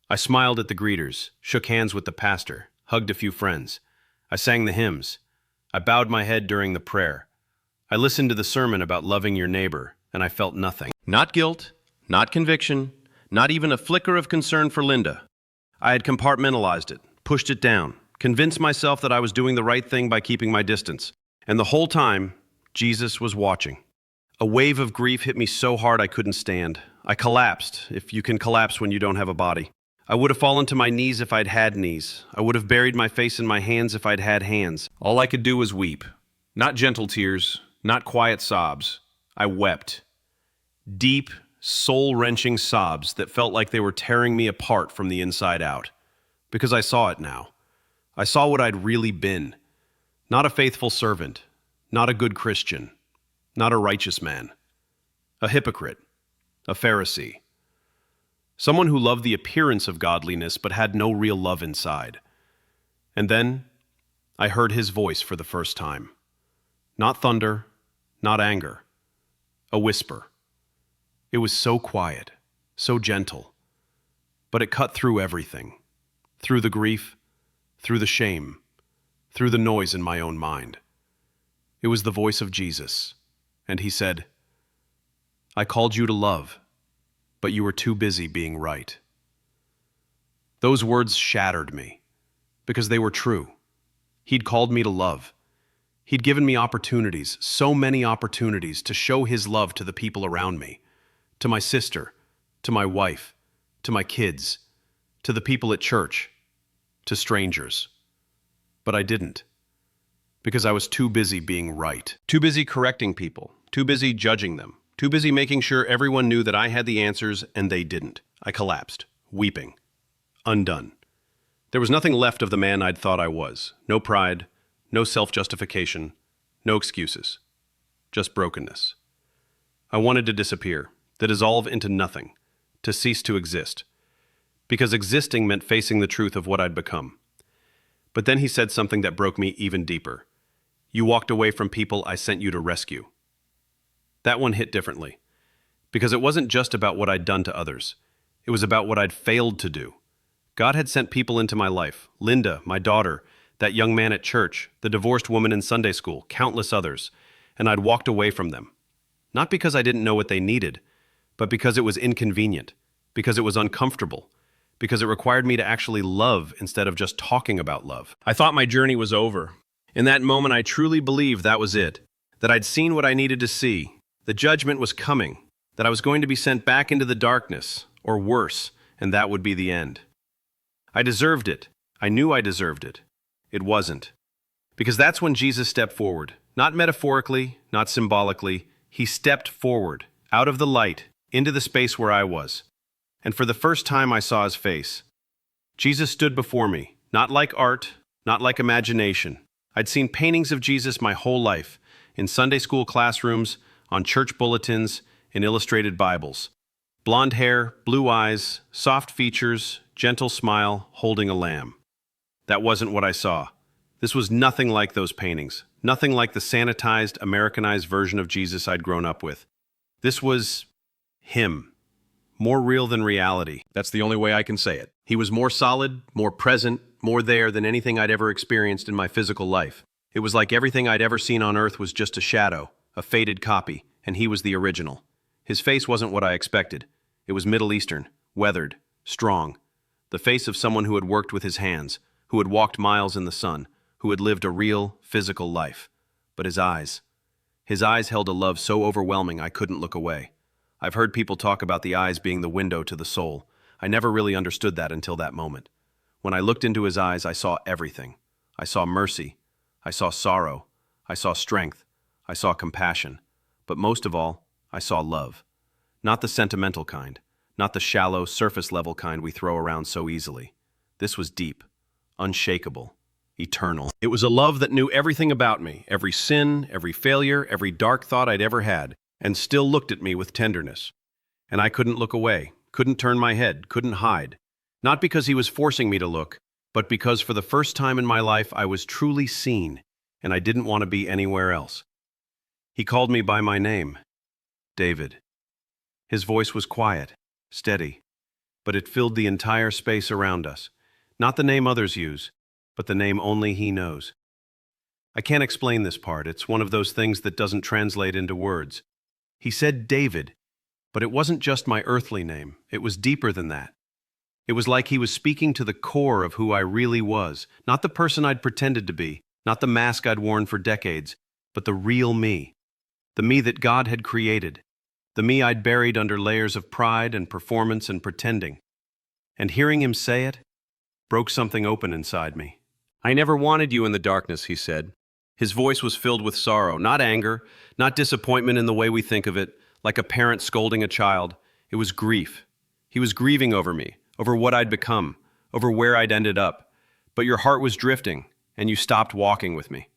I smiled at the greeters, shook hands with the pastor, hugged a few friends. I sang the hymns. I bowed my head during the prayer. I listened to the sermon about loving your neighbor, and I felt nothing. Not guilt, not conviction, not even a flicker of concern for Linda. I had compartmentalized it, pushed it down, convinced myself that I was doing the right thing by keeping my distance. And the whole time, Jesus was watching. A wave of grief hit me so hard I couldn't stand. I collapsed, if you can collapse when you don't have a body. I would have fallen to my knees if I'd had knees. I would have buried my face in my hands if I'd had hands. All I could do was weep. Not gentle tears, not quiet sobs. I wept. Deep, soul-wrenching sobs that felt like they were tearing me apart from the inside out. Because I saw it now. I saw what I'd really been. Not a faithful servant, not a good Christian, not a righteous man. A hypocrite, a Pharisee. Someone who loved the appearance of godliness but had no real love inside. And then I heard his voice for the first time. Not thunder, not anger. A whisper. It was so quiet, so gentle, but it cut through everything. Through the grief, through the shame, through the noise in my own mind. It was the voice of Jesus, and he said, "I called you to love, but you were too busy being right." Those words shattered me, because they were true. He'd called me to love. He'd given me opportunities, so many opportunities, to show his love to the people around me, to my sister, to my wife, to my kids, to the people at church, to strangers. But I didn't, because I was too busy being right, too busy correcting people, too busy judging them, too busy making sure everyone knew that I had the answers and they didn't. I collapsed, weeping, undone. There was nothing left of the man I'd thought I was. No pride, no self-justification, no excuses. Just brokenness. I wanted to disappear, to dissolve into nothing, to cease to exist. Because existing meant facing the truth of what I'd become. But then he said something that broke me even deeper. "You walked away from people I sent you to rescue." That one hit differently. Because it wasn't just about what I'd done to others. It was about what I'd failed to do. God had sent people into my life. Linda, my daughter, that young man at church, the divorced woman in Sunday school, countless others. And I'd walked away from them. Not because I didn't know what they needed, but because it was inconvenient, because it was uncomfortable, because it required me to actually love instead of just talking about love. I thought my journey was over. In that moment, I truly believed that was it, that I'd seen what I needed to see. The judgment was coming. that I was going to be sent back into the darkness, or worse, and that would be the end. I deserved it. I knew I deserved it. It wasn't. Because that's when Jesus stepped forward. Not metaphorically, not symbolically. He stepped forward, out of the light, into the space where I was. And for the first time I saw his face. Jesus stood before me, not like art, not like imagination. I'd seen paintings of Jesus my whole life, in Sunday school classrooms, on church bulletins, in illustrated Bibles. Blonde hair, blue eyes, soft features, gentle smile, holding a lamb. That wasn't what I saw. This was nothing like those paintings, nothing like the sanitized, Americanized version of Jesus I'd grown up with. This was him, more real than reality. That's the only way I can say it. He was more solid, more present, more there than anything I'd ever experienced in my physical life. It was like everything I'd ever seen on earth was just a shadow, a faded copy, and he was the original. His face wasn't what I expected. It was Middle Eastern, weathered, strong. The face of someone who had worked with his hands, who had walked miles in the sun, who had lived a real, physical life. But his eyes held a love so overwhelming I couldn't look away. I've heard people talk about the eyes being the window to the soul. I never really understood that until that moment. When I looked into his eyes, I saw everything. I saw mercy. I saw sorrow. I saw strength. I saw compassion. But most of all, I saw love. Not the sentimental kind. Not the shallow, surface-level kind we throw around so easily. This was deep, unshakable, eternal. It was a love that knew everything about me, every sin, every failure, every dark thought I'd ever had, and still looked at me with tenderness. And I couldn't look away, couldn't turn my head, couldn't hide. Not because he was forcing me to look, but because for the first time in my life I was truly seen, and I didn't want to be anywhere else. He called me by my name, David. His voice was quiet, steady, but it filled the entire space around us. Not the name others use, but the name only he knows. I can't explain this part. It's one of those things that doesn't translate into words. He said David, but it wasn't just my earthly name. It was deeper than that. It was like he was speaking to the core of who I really was, not the person I'd pretended to be, not the mask I'd worn for decades, but the real me, the me that God had created, the me I'd buried under layers of pride and performance and pretending. And hearing him say it broke something open inside me. I never wanted you in the darkness, he said. His voice was filled with sorrow, not anger, not disappointment in the way we think of it, like a parent scolding a child. It was grief. He was grieving over me, over what I'd become, over where I'd ended up. But your heart was drifting, and you stopped walking with me.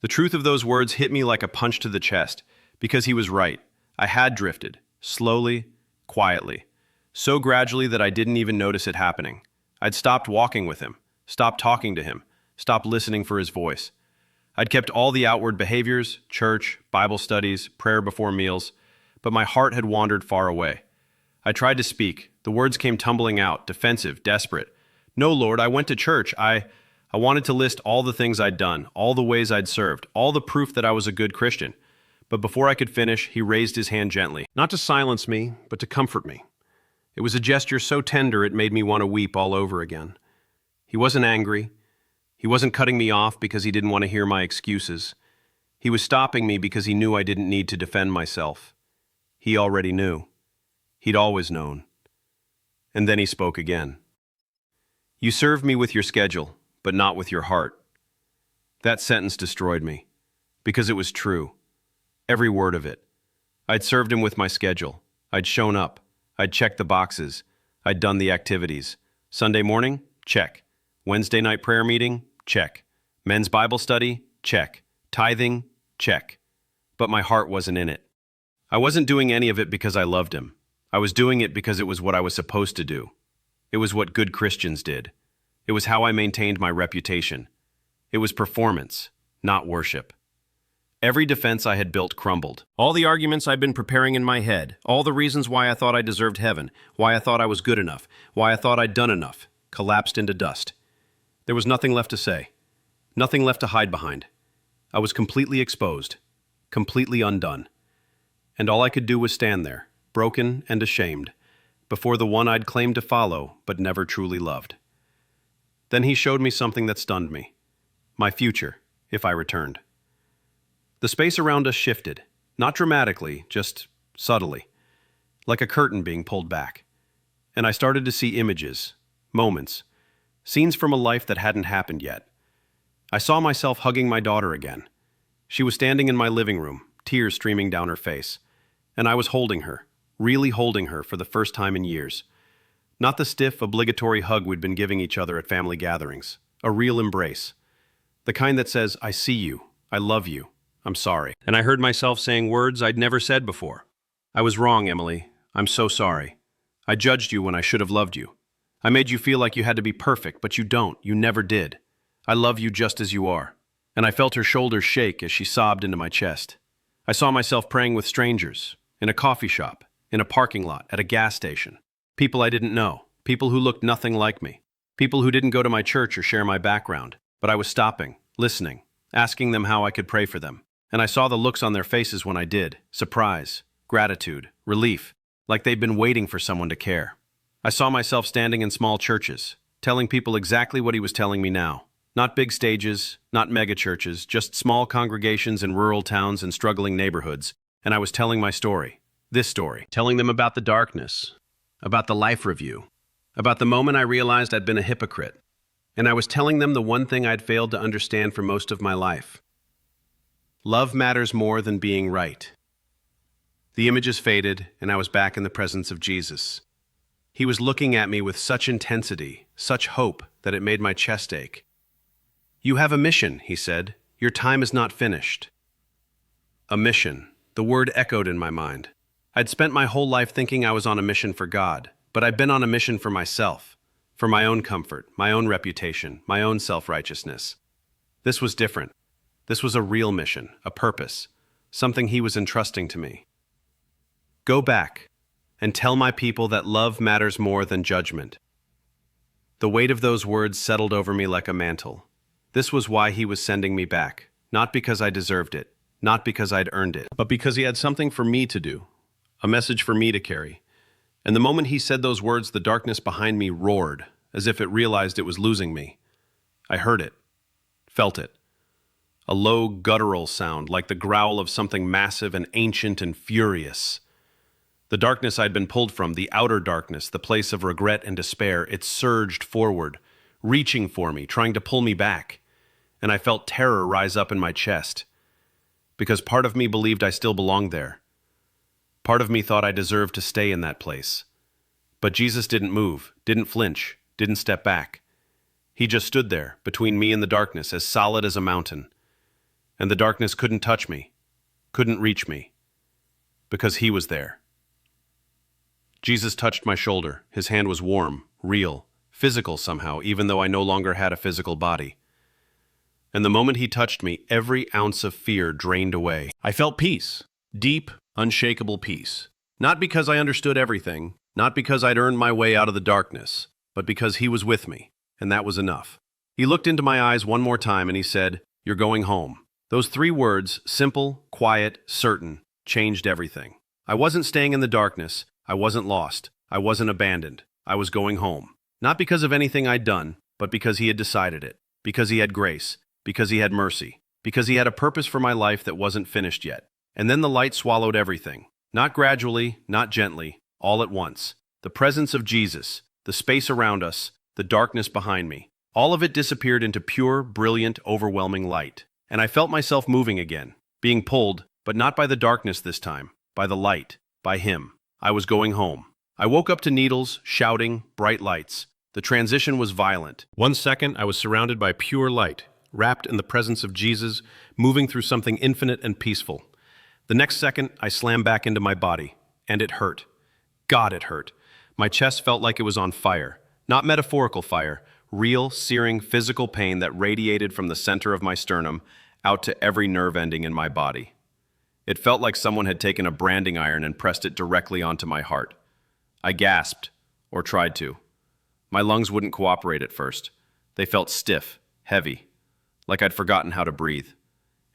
The truth of those words hit me like a punch to the chest, because he was right. I had drifted, slowly, quietly, so gradually that I didn't even notice it happening. I'd stopped walking with him, stopped talking to him, stopped listening for his voice. I'd kept all the outward behaviors, church, Bible studies, prayer before meals, but my heart had wandered far away. I tried to speak. The words came tumbling out, defensive, desperate. No, Lord, I went to church. I wanted to list all the things I'd done, all the ways I'd served, all the proof that I was a good Christian. But before I could finish, he raised his hand gently, not to silence me, but to comfort me. It was a gesture so tender it made me want to weep all over again. He wasn't angry. He wasn't cutting me off because he didn't want to hear my excuses. He was stopping me because he knew I didn't need to defend myself. He already knew. He'd always known. And then he spoke again. You served me with your schedule, but not with your heart. That sentence destroyed me, because it was true. Every word of it. I'd served him with my schedule. I'd shown up. I'd checked the boxes. I'd done the activities. Sunday morning? Check. Wednesday night prayer meeting? Check. Men's Bible study? Check. Tithing? Check. But my heart wasn't in it. I wasn't doing any of it because I loved him. I was doing it because it was what I was supposed to do. It was what good Christians did. It was how I maintained my reputation. It was performance, not worship. Every defense I had built crumbled. All the arguments I'd been preparing in my head, all the reasons why I thought I deserved heaven, why I thought I was good enough, why I thought I'd done enough, collapsed into dust. There was nothing left to say, nothing left to hide behind. I was completely exposed, completely undone. And all I could do was stand there, broken and ashamed, before the one I'd claimed to follow but never truly loved. Then he showed me something that stunned me. My future, if I returned. The space around us shifted, not dramatically, just subtly. like a curtain being pulled back. And I started to see images, moments, scenes from a life that hadn't happened yet. I saw myself hugging my daughter again. She was standing in my living room, tears streaming down her face, and I was holding her, really holding her for the first time in years. Not the stiff, obligatory hug we'd been giving each other at family gatherings, a real embrace. The kind that says, I see you, I love you, I'm sorry. And I heard myself saying words I'd never said before. I was wrong, Emily. I'm so sorry. I judged you when I should have loved you. I made you feel like you had to be perfect, but you don't. You never did. I love you just as you are. And I felt her shoulders shake as she sobbed into my chest. I saw myself praying with strangers, in a coffee shop, in a parking lot, at a gas station. People I didn't know, people who looked nothing like me, people who didn't go to my church or share my background. But I was stopping, listening, asking them how I could pray for them. And I saw the looks on their faces when I did, surprise, gratitude, relief, like they'd been waiting for someone to care. I saw myself standing in small churches, telling people exactly what he was telling me now. Not big stages, not mega churches, just small congregations in rural towns and struggling neighborhoods. And I was telling my story, this story, telling them about the darkness, about the life review, about the moment I realized I'd been a hypocrite. And I was telling them the one thing I'd failed to understand for most of my life. Love matters more than being right. The images faded, and I was back in the presence of Jesus. He was looking at me with such intensity, such hope, that it made my chest ache. You have a mission, he said. Your time is not finished. A mission. The word echoed in my mind. I'd spent my whole life thinking I was on a mission for God, but I'd been on a mission for myself, for my own comfort, my own reputation, my own self-righteousness. This was different. This was a real mission, a purpose, something he was entrusting to me. Go back and tell my people that love matters more than judgment. The weight of those words settled over me like a mantle. This was why he was sending me back, not because I deserved it, not because I'd earned it, but because he had something for me to do, a message for me to carry. And the moment he said those words, the darkness behind me roared, as if it realized it was losing me. I heard it, felt it. A low, guttural sound, like the growl of something massive and ancient and furious. The darkness I'd been pulled from, the outer darkness, the place of regret and despair, it surged forward, reaching for me, trying to pull me back. And I felt terror rise up in my chest, because part of me believed I still belonged there. Part of me thought I deserved to stay in that place. But Jesus didn't move, didn't flinch, didn't step back. He just stood there, between me and the darkness, as solid as a mountain. And the darkness couldn't touch me, couldn't reach me, because he was there. Jesus touched my shoulder. His hand was warm, real, physical somehow, even though I no longer had a physical body. And the moment he touched me, every ounce of fear drained away. I felt peace, deep, unshakable peace. Not because I understood everything, not because I'd earned my way out of the darkness, but because he was with me, and that was enough. He looked into my eyes one more time and he said, "You're going home." Those 3 words, simple, quiet, certain, changed everything. I wasn't staying in the darkness. I wasn't lost. I wasn't abandoned. I was going home. Not because of anything I'd done, but because he had decided it. Because he had grace. Because he had mercy. Because he had a purpose for my life that wasn't finished yet. And then the light swallowed everything. Not gradually, not gently, all at once. The presence of Jesus, the space around us, the darkness behind me. All of it disappeared into pure, brilliant, overwhelming light. And I felt myself moving again, being pulled, but not by the darkness this time, by the light, by him. I was going home. I woke up to needles, shouting, bright lights. The transition was violent. One second, I was surrounded by pure light, wrapped in the presence of Jesus, moving through something infinite and peaceful. The next second, I slammed back into my body, and it hurt. God, it hurt. My chest felt like it was on fire. Not metaphorical fire, real, searing, physical pain that radiated from the center of my sternum out to every nerve ending in my body. It felt like someone had taken a branding iron and pressed it directly onto my heart. I gasped, or tried to. My lungs wouldn't cooperate at first. They felt stiff, heavy, like I'd forgotten how to breathe.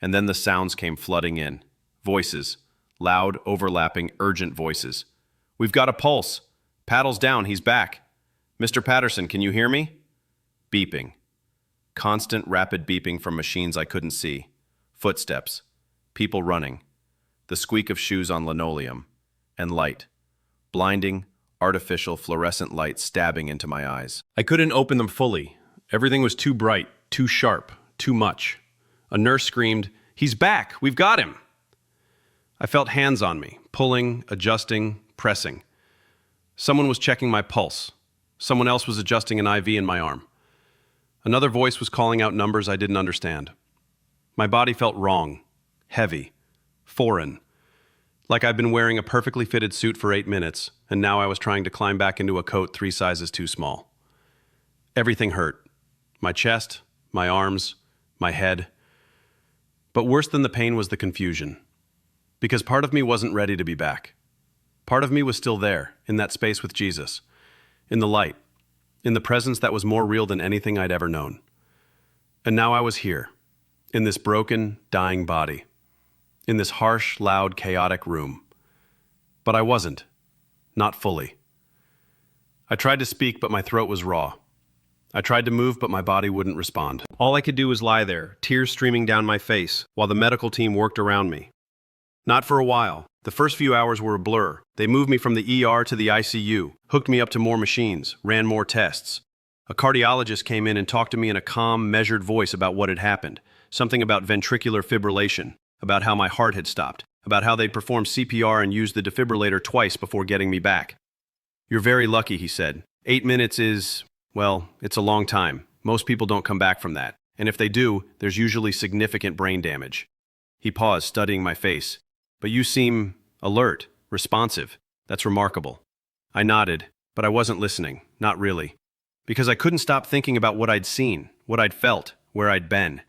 And then the sounds came flooding in. Voices, loud, overlapping, urgent voices. "We've got a pulse. Paddles down, he's back. Mr. Patterson, can you hear me?" Beeping. Constant, rapid beeping from machines I couldn't see. Footsteps. People running. The squeak of shoes on linoleum. And light. blinding, artificial fluorescent light stabbing into my eyes. I couldn't open them fully. Everything was too bright, too sharp, too much. A nurse screamed, "He's back! We've got him!" I felt hands on me, pulling, adjusting, pressing. Someone was checking my pulse. Someone else was adjusting an IV in my arm. Another voice was calling out numbers I didn't understand. My body felt wrong, heavy, foreign. Like I'd been wearing a perfectly fitted suit for 8 minutes, and now I was trying to climb back into a coat 3 sizes too small. Everything hurt. My chest, my arms, my head. But worse than the pain was the confusion. Because part of me wasn't ready to be back. Part of me was still there, in that space with Jesus, in the light, in the presence that was more real than anything I'd ever known. And now I was here, in this broken, dying body, in this harsh, loud, chaotic room. But I wasn't. Not fully. I tried to speak, but my throat was raw. I tried to move, but my body wouldn't respond. All I could do was lie there, tears streaming down my face, while the medical team worked around me. Not for a while. The first few hours were a blur. They moved me from the ER to the ICU, hooked me up to more machines, ran more tests. A cardiologist came in and talked to me in a calm, measured voice about what had happened. Something about ventricular fibrillation, about how my heart had stopped, about how they'd performed CPR and used the defibrillator twice before getting me back. "You're very lucky," he said. 8 minutes is, well, it's a long time. Most people don't come back from that. And if they do, there's usually significant brain damage. He paused, studying my face. "But you seem alert, responsive. That's remarkable." I nodded, but I wasn't listening, not really. Because I couldn't stop thinking about what I'd seen, what I'd felt, where I'd been.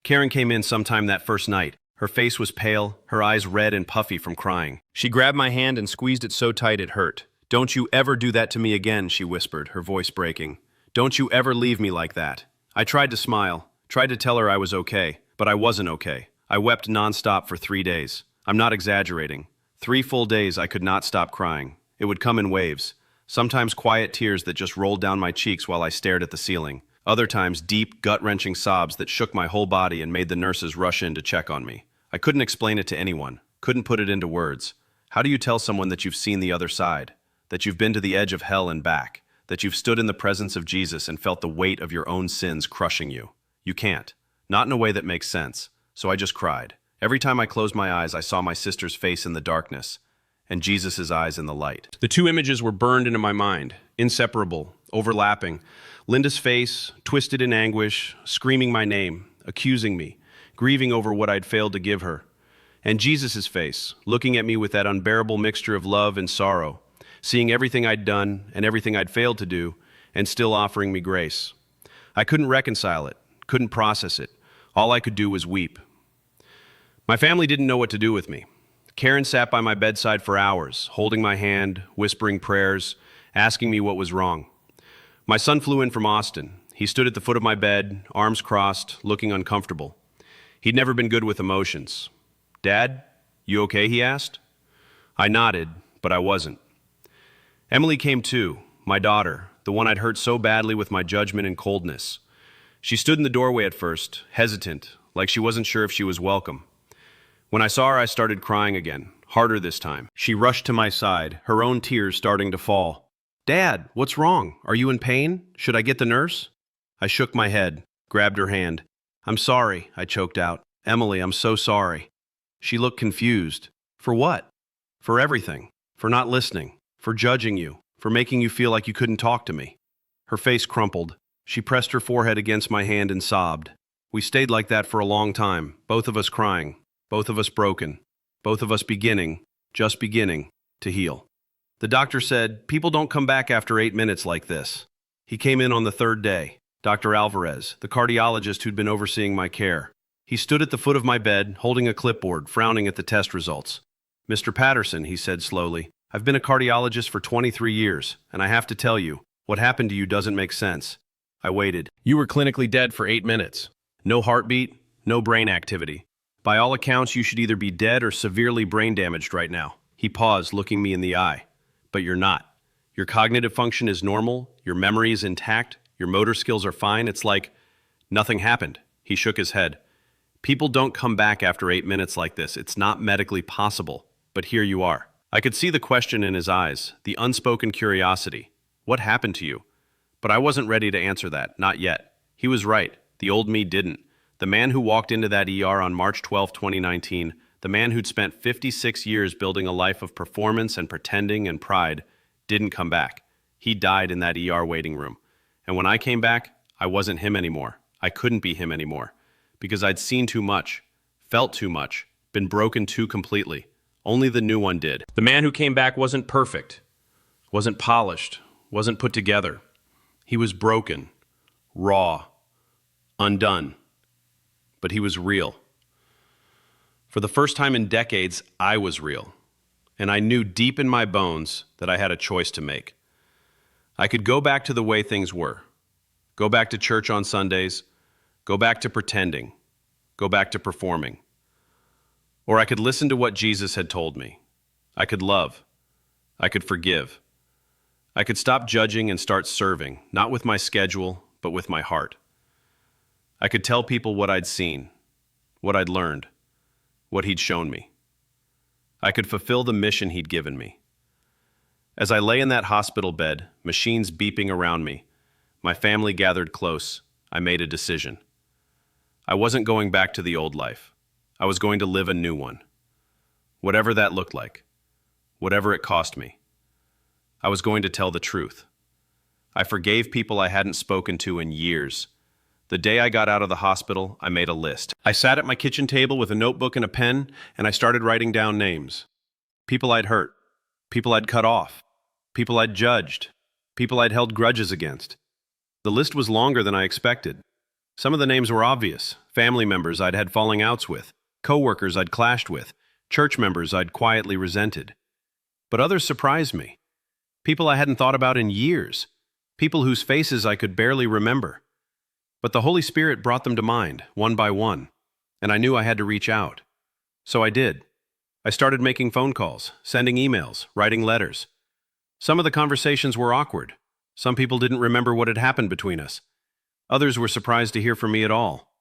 Karen came in sometime that first night. Her face was pale, her eyes red and puffy from crying. She grabbed my hand and squeezed it so tight it hurt. "Don't you ever do that to me again," she whispered, her voice breaking. "Don't you ever leave me like that." I tried to smile, tried to tell her I was okay, but I wasn't okay. I wept nonstop for 3 days. I'm not exaggerating. 3 full days I could not stop crying. It would come in waves. Sometimes quiet tears that just rolled down my cheeks while I stared at the ceiling. Other times deep, gut-wrenching sobs that shook my whole body and made the nurses rush in to check on me. I couldn't explain it to anyone, couldn't put it into words. How do you tell someone that you've seen the other side? That you've been to the edge of hell and back? That you've stood in the presence of Jesus and felt the weight of your own sins crushing you? You can't. Not in a way that makes sense. So I just cried. Every time I closed my eyes, I saw my sister's face in the darkness, and Jesus' eyes in the light. The 2 images were burned into my mind, inseparable, overlapping. Linda's face, twisted in anguish, screaming my name, accusing me, grieving over what I'd failed to give her. And Jesus' face, looking at me with that unbearable mixture of love and sorrow, seeing everything I'd done and everything I'd failed to do, and still offering me grace. I couldn't reconcile it, couldn't process it. All I could do was weep. My family didn't know what to do with me. Karen sat by my bedside for hours, holding my hand, whispering prayers, asking me what was wrong. My son flew in from Austin. He stood at the foot of my bed, arms crossed, looking uncomfortable. He'd never been good with emotions. "Dad, you okay?" he asked. I nodded, but I wasn't. Emily came too, my daughter, the one I'd hurt so badly with my judgment and coldness. She stood in the doorway at first, hesitant, like she wasn't sure if she was welcome. When I saw her, I started crying again, harder this time. She rushed to my side, her own tears starting to fall. "Dad, what's wrong? Are you in pain? Should I get the nurse?" I shook my head, grabbed her hand. "I'm sorry," I choked out. "Emily, I'm so sorry." She looked confused. "For what?" "For everything. For not listening. For judging you. For making you feel like you couldn't talk to me." Her face crumpled. She pressed her forehead against my hand and sobbed. We stayed like that for a long time, both of us crying. Both of us broken, both of us just beginning, to heal. The doctor said, "People don't come back after 8 minutes like this." He came in on the 3rd day, Dr. Alvarez, the cardiologist who'd been overseeing my care. He stood at the foot of my bed, holding a clipboard, frowning at the test results. "Mr. Patterson," he said slowly, "I've been a cardiologist for 23 years, and I have to tell you, what happened to you doesn't make sense." I waited. "You were clinically dead for 8 minutes. No heartbeat, no brain activity. By all accounts, you should either be dead or severely brain damaged right now." He paused, looking me in the eye. "But you're not. Your cognitive function is normal, your memory is intact, your motor skills are fine. It's like nothing happened." He shook his head. "People don't come back after 8 minutes like this. It's not medically possible. But here you are." I could see the question in his eyes, the unspoken curiosity. What happened to you? But I wasn't ready to answer that, not yet. He was right. The old me didn't. The man who walked into that ER on March 12, 2019, the man who'd spent 56 years building a life of performance and pretending and pride, didn't come back. He died in that ER waiting room. And when I came back, I wasn't him anymore. I couldn't be him anymore. Because I'd seen too much, felt too much, been broken too completely. Only the new one did. The man who came back wasn't perfect, wasn't polished, wasn't put together. He was broken, raw, undone. But he was real. For the first time in decades, I was real. And I knew deep in my bones that I had a choice to make. I could go back to the way things were. Go back to church on Sundays. Go back to pretending. Go back to performing. Or I could listen to what Jesus had told me. I could love. I could forgive. I could stop judging and start serving, not with my schedule, but with my heart. I could tell people what I'd seen, what I'd learned, what he'd shown me. I could fulfill the mission he'd given me. As I lay in that hospital bed, machines beeping around me, my family gathered close, I made a decision. I wasn't going back to the old life. I was going to live a new one. Whatever that looked like. Whatever it cost me. I was going to tell the truth. I forgave people I hadn't spoken to in years. The day I got out of the hospital, I made a list. I sat at my kitchen table with a notebook and a pen, and I started writing down names. People I'd hurt. People I'd cut off. People I'd judged. People I'd held grudges against. The list was longer than I expected. Some of the names were obvious. Family members I'd had falling outs with. Co-workers I'd clashed with. Church members I'd quietly resented. But others surprised me. People I hadn't thought about in years. People whose faces I could barely remember. But the Holy Spirit brought them to mind, one by one, and I knew I had to reach out. So I did. I started making phone calls, sending emails, writing letters. Some of the conversations were awkward. Some people didn't remember what had happened between us. Others were surprised to hear from me at all.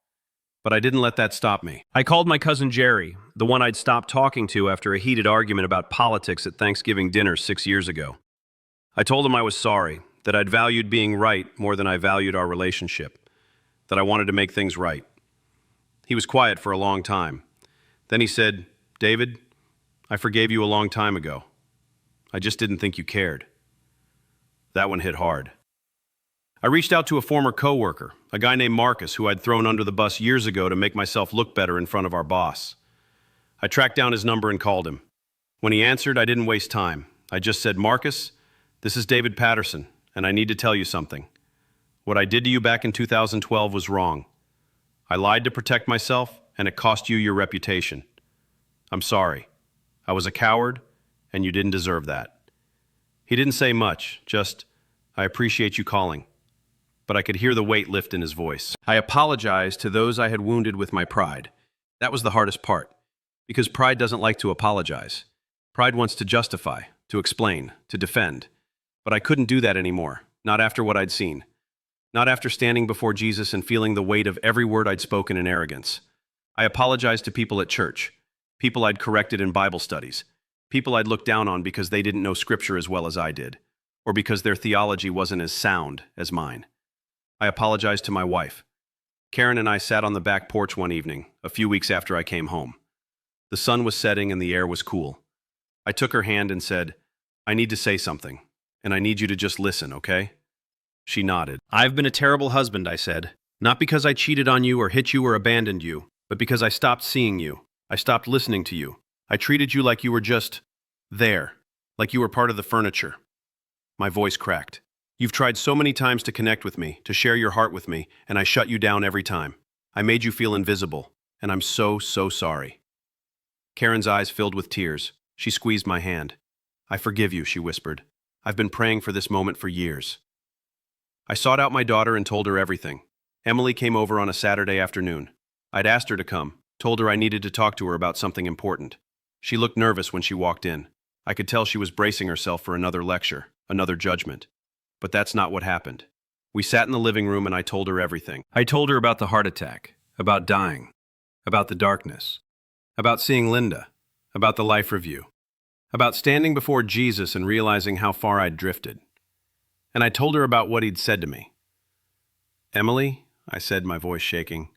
But I didn't let that stop me. I called my cousin Jerry, the one I'd stopped talking to after a heated argument about politics at Thanksgiving dinner 6 years ago. I told him I was sorry, that I'd valued being right more than I valued our relationship, that I wanted to make things right. He was quiet for a long time. Then he said, "David, I forgave you a long time ago. I just didn't think you cared." That one hit hard. I reached out to a former coworker, a guy named Marcus, who I'd thrown under the bus years ago to make myself look better in front of our boss. I tracked down his number and called him. When he answered, I didn't waste time. I just said, "Marcus, this is David Patterson, and I need to tell you something. What I did to you back in 2012 was wrong. I lied to protect myself, and it cost you your reputation. I'm sorry. I was a coward, and you didn't deserve that." He didn't say much, just, "I appreciate you calling." But I could hear the weight lift in his voice. I apologized to those I had wounded with my pride. That was the hardest part, because pride doesn't like to apologize. Pride wants to justify, to explain, to defend. But I couldn't do that anymore, not after what I'd seen. Not after standing before Jesus and feeling the weight of every word I'd spoken in arrogance. I apologized to people at church, people I'd corrected in Bible studies, people I'd looked down on because they didn't know Scripture as well as I did, or because their theology wasn't as sound as mine. I apologized to my wife. Karen and I sat on the back porch one evening, a few weeks after I came home. The sun was setting and the air was cool. I took her hand and said, "I need to say something, and I need you to just listen, okay?" She nodded. "I've been a terrible husband," I said. "Not because I cheated on you or hit you or abandoned you, but because I stopped seeing you. I stopped listening to you. I treated you like you were just there, like you were part of the furniture." My voice cracked. "You've tried so many times to connect with me, to share your heart with me, and I shut you down every time. I made you feel invisible, and I'm so sorry." Karen's eyes filled with tears. She squeezed my hand. "I forgive you," she whispered. "I've been praying for this moment for years." I sought out my daughter and told her everything. Emily came over on a Saturday afternoon. I'd asked her to come, told her I needed to talk to her about something important. She looked nervous when she walked in. I could tell she was bracing herself for another lecture, another judgment. But that's not what happened. We sat in the living room and I told her everything. I told her about the heart attack, about dying, about the darkness, about seeing Linda, about the life review, about standing before Jesus and realizing how far I'd drifted. And I told her about what he'd said to me. "Emily," I said, my voice shaking,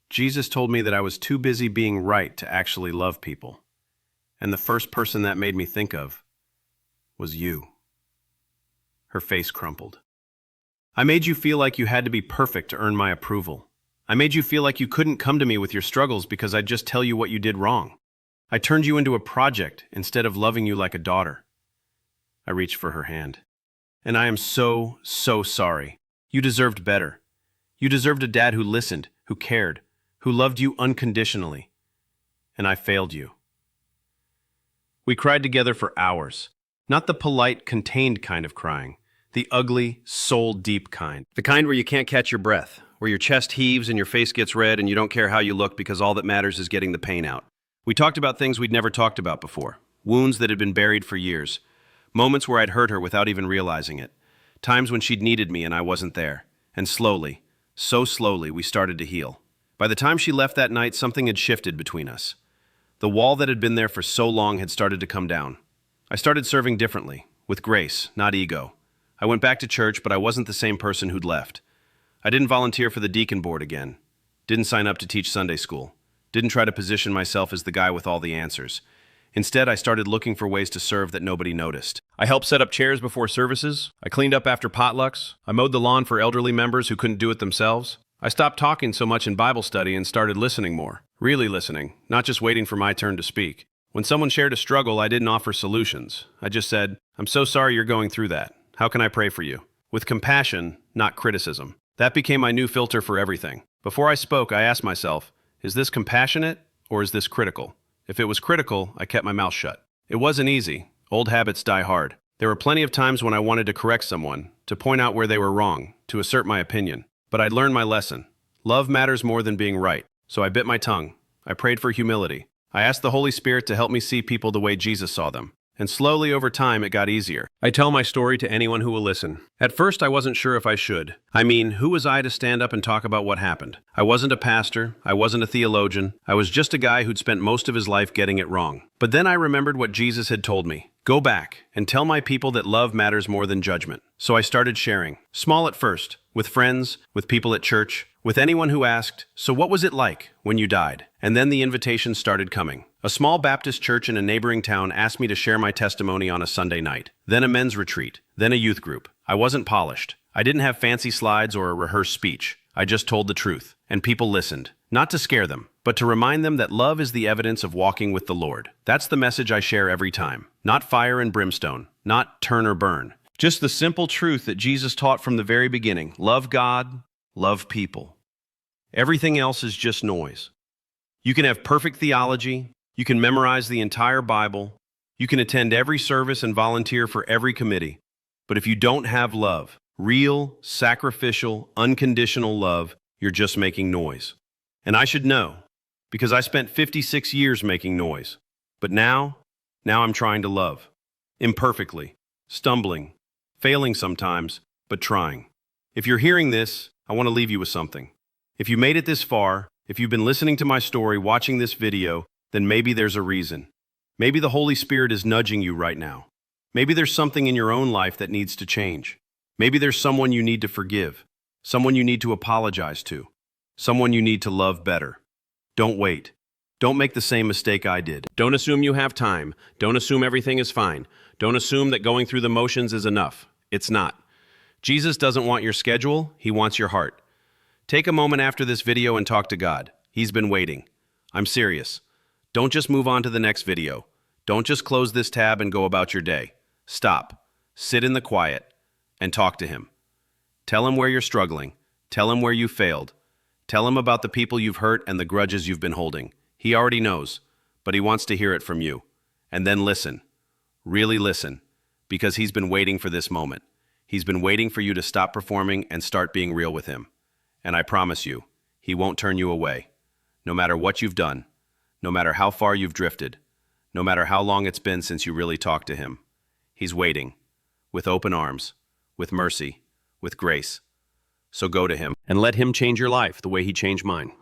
"Jesus told me that I was too busy being right to actually love people. And the first person that made me think of was you." Her face crumpled. "I made you feel like you had to be perfect to earn my approval. I made you feel like you couldn't come to me with your struggles because I'd just tell you what you did wrong. I turned you into a project instead of loving you like a daughter." I reached for her hand. "And I am so, so sorry. You deserved better. You deserved a dad who listened, who cared, who loved you unconditionally. And I failed you." We cried together for hours. Not the polite, contained kind of crying. The ugly, soul-deep kind. The kind where you can't catch your breath, where your chest heaves and your face gets red and you don't care how you look because all that matters is getting the pain out. We talked about things we'd never talked about before. Wounds that had been buried for years. Moments where I'd hurt her without even realizing it. Times when she'd needed me and I wasn't there. And slowly, so slowly, we started to heal. By the time she left that night, something had shifted between us. The wall that had been there for so long had started to come down. I started serving differently, with grace, not ego. I went back to church, but I wasn't the same person who'd left. I didn't volunteer for the deacon board again. Didn't sign up to teach Sunday school. Didn't try to position myself as the guy with all the answers. Instead, I started looking for ways to serve that nobody noticed. I helped set up chairs before services. I cleaned up after potlucks. I mowed the lawn for elderly members who couldn't do it themselves. I stopped talking so much in Bible study and started listening more. Really listening, not just waiting for my turn to speak. When someone shared a struggle, I didn't offer solutions. I just said, "I'm so sorry you're going through that. How can I pray for you?" With compassion, not criticism. That became my new filter for everything. Before I spoke, I asked myself, is this compassionate or is this critical? If it was critical, I kept my mouth shut. It wasn't easy. Old habits die hard. There were plenty of times when I wanted to correct someone, to point out where they were wrong, to assert my opinion. But I'd learned my lesson. Love matters more than being right. So I bit my tongue. I prayed for humility. I asked the Holy Spirit to help me see people the way Jesus saw them. And slowly over time, it got easier. I tell my story to anyone who will listen. At first, I wasn't sure if I should. I mean, who was I to stand up and talk about what happened? I wasn't a pastor. I wasn't a theologian. I was just a guy who'd spent most of his life getting it wrong. But then I remembered what Jesus had told me. Go back and tell my people that love matters more than judgment. So I started sharing. Small at first, with friends, with people at church, with anyone who asked, "So what was it like when you died?" And then the invitations started coming. A small Baptist church in a neighboring town asked me to share my testimony on a Sunday night. Then a men's retreat. Then a youth group. I wasn't polished. I didn't have fancy slides or a rehearsed speech. I just told the truth. And people listened. Not to scare them, but to remind them that love is the evidence of walking with the Lord. That's the message I share every time. Not fire and brimstone. Not turn or burn. Just the simple truth that Jesus taught from the very beginning. Love God, love people. Everything else is just noise. You can have perfect theology. You can memorize the entire Bible. You can attend every service and volunteer for every committee. But if you don't have love, real, sacrificial, unconditional love, you're just making noise. And I should know, because I spent 56 years making noise. But now I'm trying to love. Imperfectly, stumbling, failing sometimes, but trying. If you're hearing this, I want to leave you with something. If you made it this far, if you've been listening to my story, watching this video, then maybe there's a reason. Maybe the Holy Spirit is nudging you right now. Maybe there's something in your own life that needs to change. Maybe there's someone you need to forgive, someone you need to apologize to, someone you need to love better. Don't wait. Don't make the same mistake I did. Don't assume you have time. Don't assume everything is fine. Don't assume that going through the motions is enough. It's not. Jesus doesn't want your schedule. He wants your heart. Take a moment after this video and talk to God. He's been waiting. I'm serious. Don't just move on to the next video. Don't just close this tab and go about your day. Stop. Sit in the quiet and talk to him. Tell him where you're struggling. Tell him where you failed. Tell him about the people you've hurt and the grudges you've been holding. He already knows, but he wants to hear it from you. And then listen. Really listen, because he's been waiting for this moment. He's been waiting for you to stop performing and start being real with him. And I promise you, he won't turn you away. No matter what you've done, no matter how far you've drifted, no matter how long it's been since you really talked to him. He's waiting, with open arms, with mercy, with grace. So go to him and let him change your life the way he changed mine.